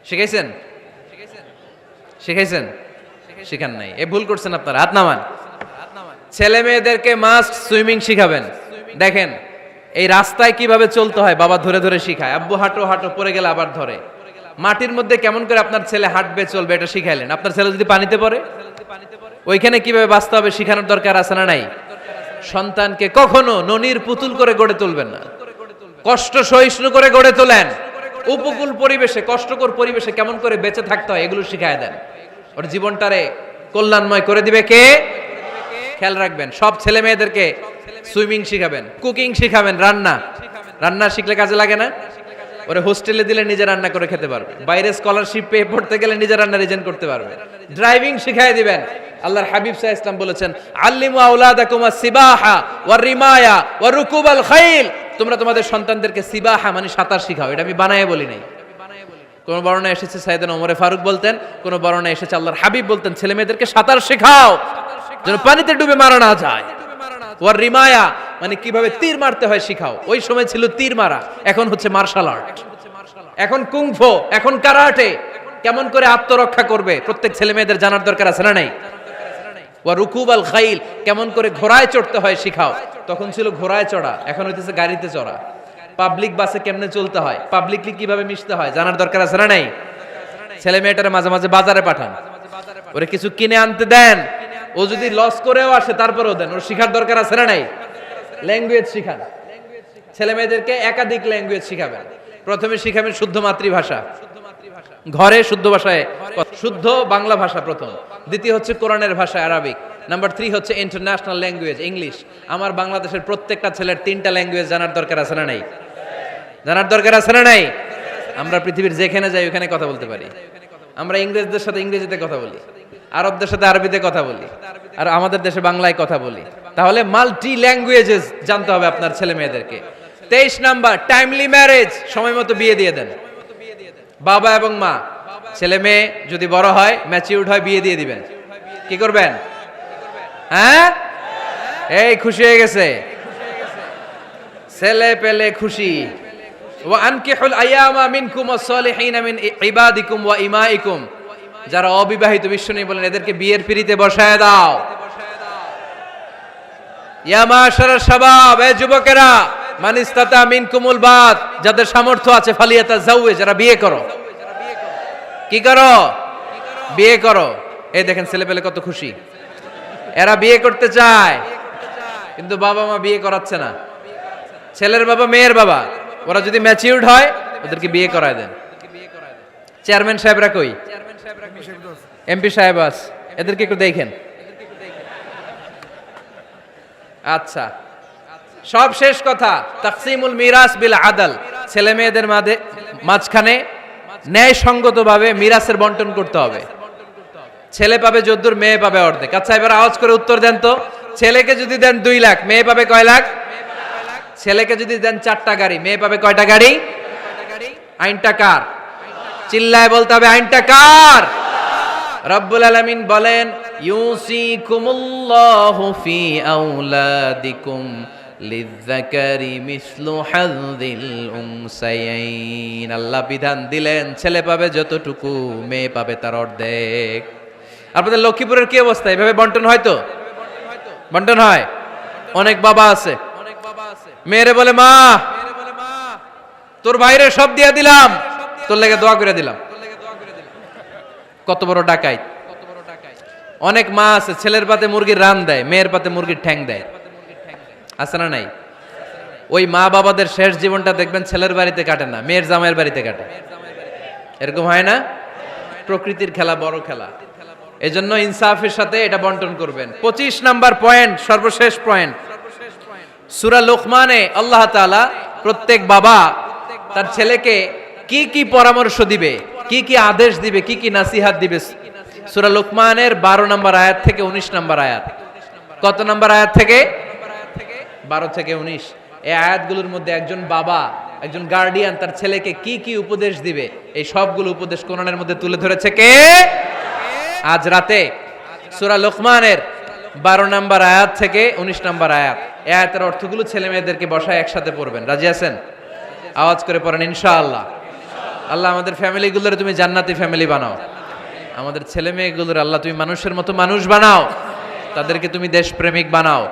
শিখাইছেন? শিখাইছেন? শিখান নাই, এ ভুল করছেন আপনারা, হাত নামান। ছেলে মেয়েদেরকে মাস্ট সুইমিং শিখাবেন। দেখেন এই রাস্তায় কিভাবে চলতে হয় বাবা ধরে ধরে শিখায়, আব্বু হাঁটো হাঁটো, পড়ে গেলে আবার ধরে। মাটির মধ্যে কেমন করে আপনার ছেলে হাঁটবে চলবে এটা শিখাইলেন। আপনার ছেলে যদি পানিতে পড়ে ওইখানে কিভাবে বাঁচতে হবে শিখানোর দরকার আছে না নাই? সন্তানকে কখনো ননির পুতুল করে গড়ে তুলবেন না, কষ্ট সহিষ্ণু করে গড়ে তোলেন। উপকূল পরিবেশে, কষ্টকর পরিবেশে কেমন করে বেঁচে থাকতে হয় এগুলো শিখায় দেন। ওর জীবনটারে কল্যাণময় করে দিবে কে? খেয়াল রাখবেন, সব ছেলে মেয়েদেরকে সুইমিং শিখাবেন, কুকিং শিখাবেন, রান্না শিখলে কাজে লাগে না? ওরে হোস্টেলে দিলে নিজে রান্না করে খেতে পারবে, বাইরে স্কলারশিপ পেয়ে পড়তে গেলে নিজে রান্না রিজেন করতে পারবে। ড্রাইভিং শিখাই দিবেন। আল্লাহর হাবিব সাল্লাল্লাহু আলাইহি ওয়াসাল্লাম বলেছেন, আল্লিমু আওলাদাকুম আস-সিবাহা ওয়ার রিমায়া ওয়া রুকুবাল খাইল। তোমরা তোমাদের সন্তানদেরকে সিবাহা মানে সাঁতার শিখাও। এটা আমি বানায়ে বলি নাই। কোন বর্ণনায় এসেছে সাইয়েদনা ওমর ফারুক বলতেন, কোন বর্ণনায় এসেছে আল্লাহর হাবিব বলতেন, ছেলে মেয়েদেরকে সাঁতার শেখাও যেন পানিতে ডুবে মারা না যায়। ওয়ার রিমায়া মানে কিভাবে তীর মারতে হয় শিখাও। ওই সময় ছিল তীর মারা, এখন হচ্ছে মার্শাল আর্ট, এখন কুংফু, এখন কারাটে। কেমন করে আত্মরক্ষা করবে প্রত্যেক ছেলে মেয়েদের জানার দরকার আছে না নাই? ওয়া রুকুবাল খাইল, কেমন করে ঘোড়ায় চড়তে হয় শিখাও। তখন ছিল ঘোড়ায় চড়া, এখন হইতেছে গাড়িতে চড়া। পাবলিক বাসে কেমনে চলতে হয়, পাবলিকলি কিভাবে মিশতে হয় জানার দরকার আছে না নাই? ছেলে মেয়েটারে মাঝে মাঝে বাজারে পাঠান, ওরে কিছু কিনে আনতে দেন। ও যদি লস করেও আসে তারপরেও দেন, ওর শিখার দরকার আছে না নাই? ল্যাঙ্গুয়েজ শিখান, ছেলে মেয়েদেরকে একাধিক ল্যাঙ্গুয়েজ শিখাবেন। প্রথমে শিখাবেন শুদ্ধ মাতৃভাষা, ঘরে শুদ্ধ ভাষায়, শুদ্ধ বাংলা ভাষা প্রথম। দ্বিতীয় হচ্ছে কোরআনের ভাষা আরবিক। নাম্বার 3 হচ্ছে ইন্টারন্যাশনাল ল্যাঙ্গুয়েজ ইংলিশ। আমার বাংলাদেশের প্রত্যেকটা ছেলের 3টা ল্যাঙ্গুয়েজ জানার দরকার আছে না নাই? জানার দরকার আছে না নাই? আমরা পৃথিবীর যেখানে যাই ওখানে কথা বলতে পারি। আমরা ইংরেজদের সাথে ইংরেজিতে কথা বলি, আরবদের সাথে আরবিতে কথা বলি, আর আমাদের দেশে বাংলায় কথা বলি। তাহলে মাল্টি ল্যাঙ্গুয়েজেস জানতে হবে আপনার ছেলে মেয়েদেরকে। 23 নাম্বার, টাইমলি ম্যারেজ, সময় মতো বিয়ে দিয়ে দেন। বাবা এবং মা, ছেলে মেয়ে যদি বড় হয়, ম্যাচিউরড হয়, বিয়ে দিয়ে দিবেন। কি করবেন? হ্যাঁ, এই খুশি হয়ে গেছে, ছেলে পেলে খুশি। ওয়া আনকিহুল আয়ামা মিনকুম ওয়াস-সালিহিনা মিন ইবাদিকুম ওয়া ইমাইকুম। যারা অবিবাহিত, বিশ্বনবী বলেন এদেরকে বিয়ের পিঁড়িতে বসায় দাও। ইয়া মাশারাশ শাবাব, এই যুবকেরা, মান ইসতাতা মিনকুমুল বাত, যাদের সামর্থ্য আছে, ফালিয়াতাযাওয়াজ, যারা বিয়ে করো। কি করো? বিয়ে করো। এই দেখেন ছেলে পেলে কত খুশি, এরা বিয়ে করতে চায় কিন্তু বাবা মা বিয়ে করাচ্ছে না। ছেলের বাবা মেয়ের বাবা, ওরা যদি ম্যাচিউরড হয় ওদেরকে বিয়ে করায় দেন। চেয়ারম্যান সাহেবরা কই? এমপি সাহেব আস, এদেরকে একটু দেখেন। আচ্ছা, সব শেষ কথা, তাকসিমুল মিরাস বিল আদল। ছেলে মেয়েদের মাঝখানে ন্যায়সঙ্গতভাবে মিরাসের বন্টন করতে হবে। ছেলে পাবে যদ্দুর, মেয়ে পাবে অর্ধেক। আচ্ছা এবার আওয়াজ করে উত্তর দেন তো, ছেলেকে যদি দেন 2 লাখ, মেয়ে পাবে কয় লাখ? ছেলেকে যদি দেন 4টা গাড়ি, মেয়ে পাবে কয়টা গাড়ি? আইনটা কার? চিল্লায় বলতে হবে, আইনটা কার? রব্বুল আলামিন বলেন, ইউসিকুমুল্লাহু ফি আওলাদিকুম লিযযাকারি মিসলু হাযযিল উনসায়াইন। আল্লাহ বিধান দিলেন ছেলে পাবে যতটুকু, মেয়ে পাবে তার অর্ধেক। আপনাদের লক্ষ্মীপুরের কি অবস্থা? এভাবে বন্টন হয় তো? বন্টন হয়? অনেক বাবা আছে, মেয়েরে বলে, মা তোর ভাইরে সব দিয়া দিলাম, তোর লেগে দোয়া করে দিলাম। কত বড় ডাকাইত! অনেক মা আছে ছেলের পাতে মুরগির রান দেয়, মেয়ের পাতে মুরগির ঠ্যাং দেয়। আছে না নাই? ওই মা বাবাদের শেষ জীবনটা দেখবেন ছেলের বাড়িতে কাটে না, মেয়ের জামাইয়ের বাড়িতে কাটে। এরকম হয় না? প্রকৃতির খেলা বড় খেলা, এজন্য ইনসাফের সাথে এটা বন্টন করবেন। 25 নাম্বার পয়েন্ট, সর্বশেষ পয়েন্ট, সূরা লুকমানে আল্লাহ তাআলা প্রত্যেক বাবা তার ছেলেকে কি কি পরামর্শ দিবে, কি কি আদেশ দিবে, কি কি নাসিহাত দিবে, সূরা লুকমানের 12 নম্বর আয়াত থেকে 19 নম্বর আয়াত। কত নম্বর আয়াত থেকে? 12 থেকে 19, এই আয়াতগুলোর মধ্যে একজন বাবা, একজন গার্ডিয়ান তার ছেলেকে কি কি উপদেশ দিবে, এই সবগুলো উপদেশ কোরআনের মধ্যে তুলে ধরেছে কে? আজ রাতে সূরা লোকমানের 12 নম্বর আয়াত থেকে 19 নম্বর আয়াত, এই আয়াতের অর্থগুলো ছেলে মেয়েদেরকে বসায় একসাথে পড়বেন। রাজি আছেন? আওয়াজ করে পড়েন ইনশাআল্লাহ। আল্লাহ আমাদের ফ্যামিলিগুলোর তুমি জান্নাতি ফ্যামিলি বানাও, আমাদের ছেলে মেয়েগুলোর আল্লাহ তুমি মানুষের মতো মানুষ বানাও, তাদেরকে তুমি দেশপ্রেমিক বানাও।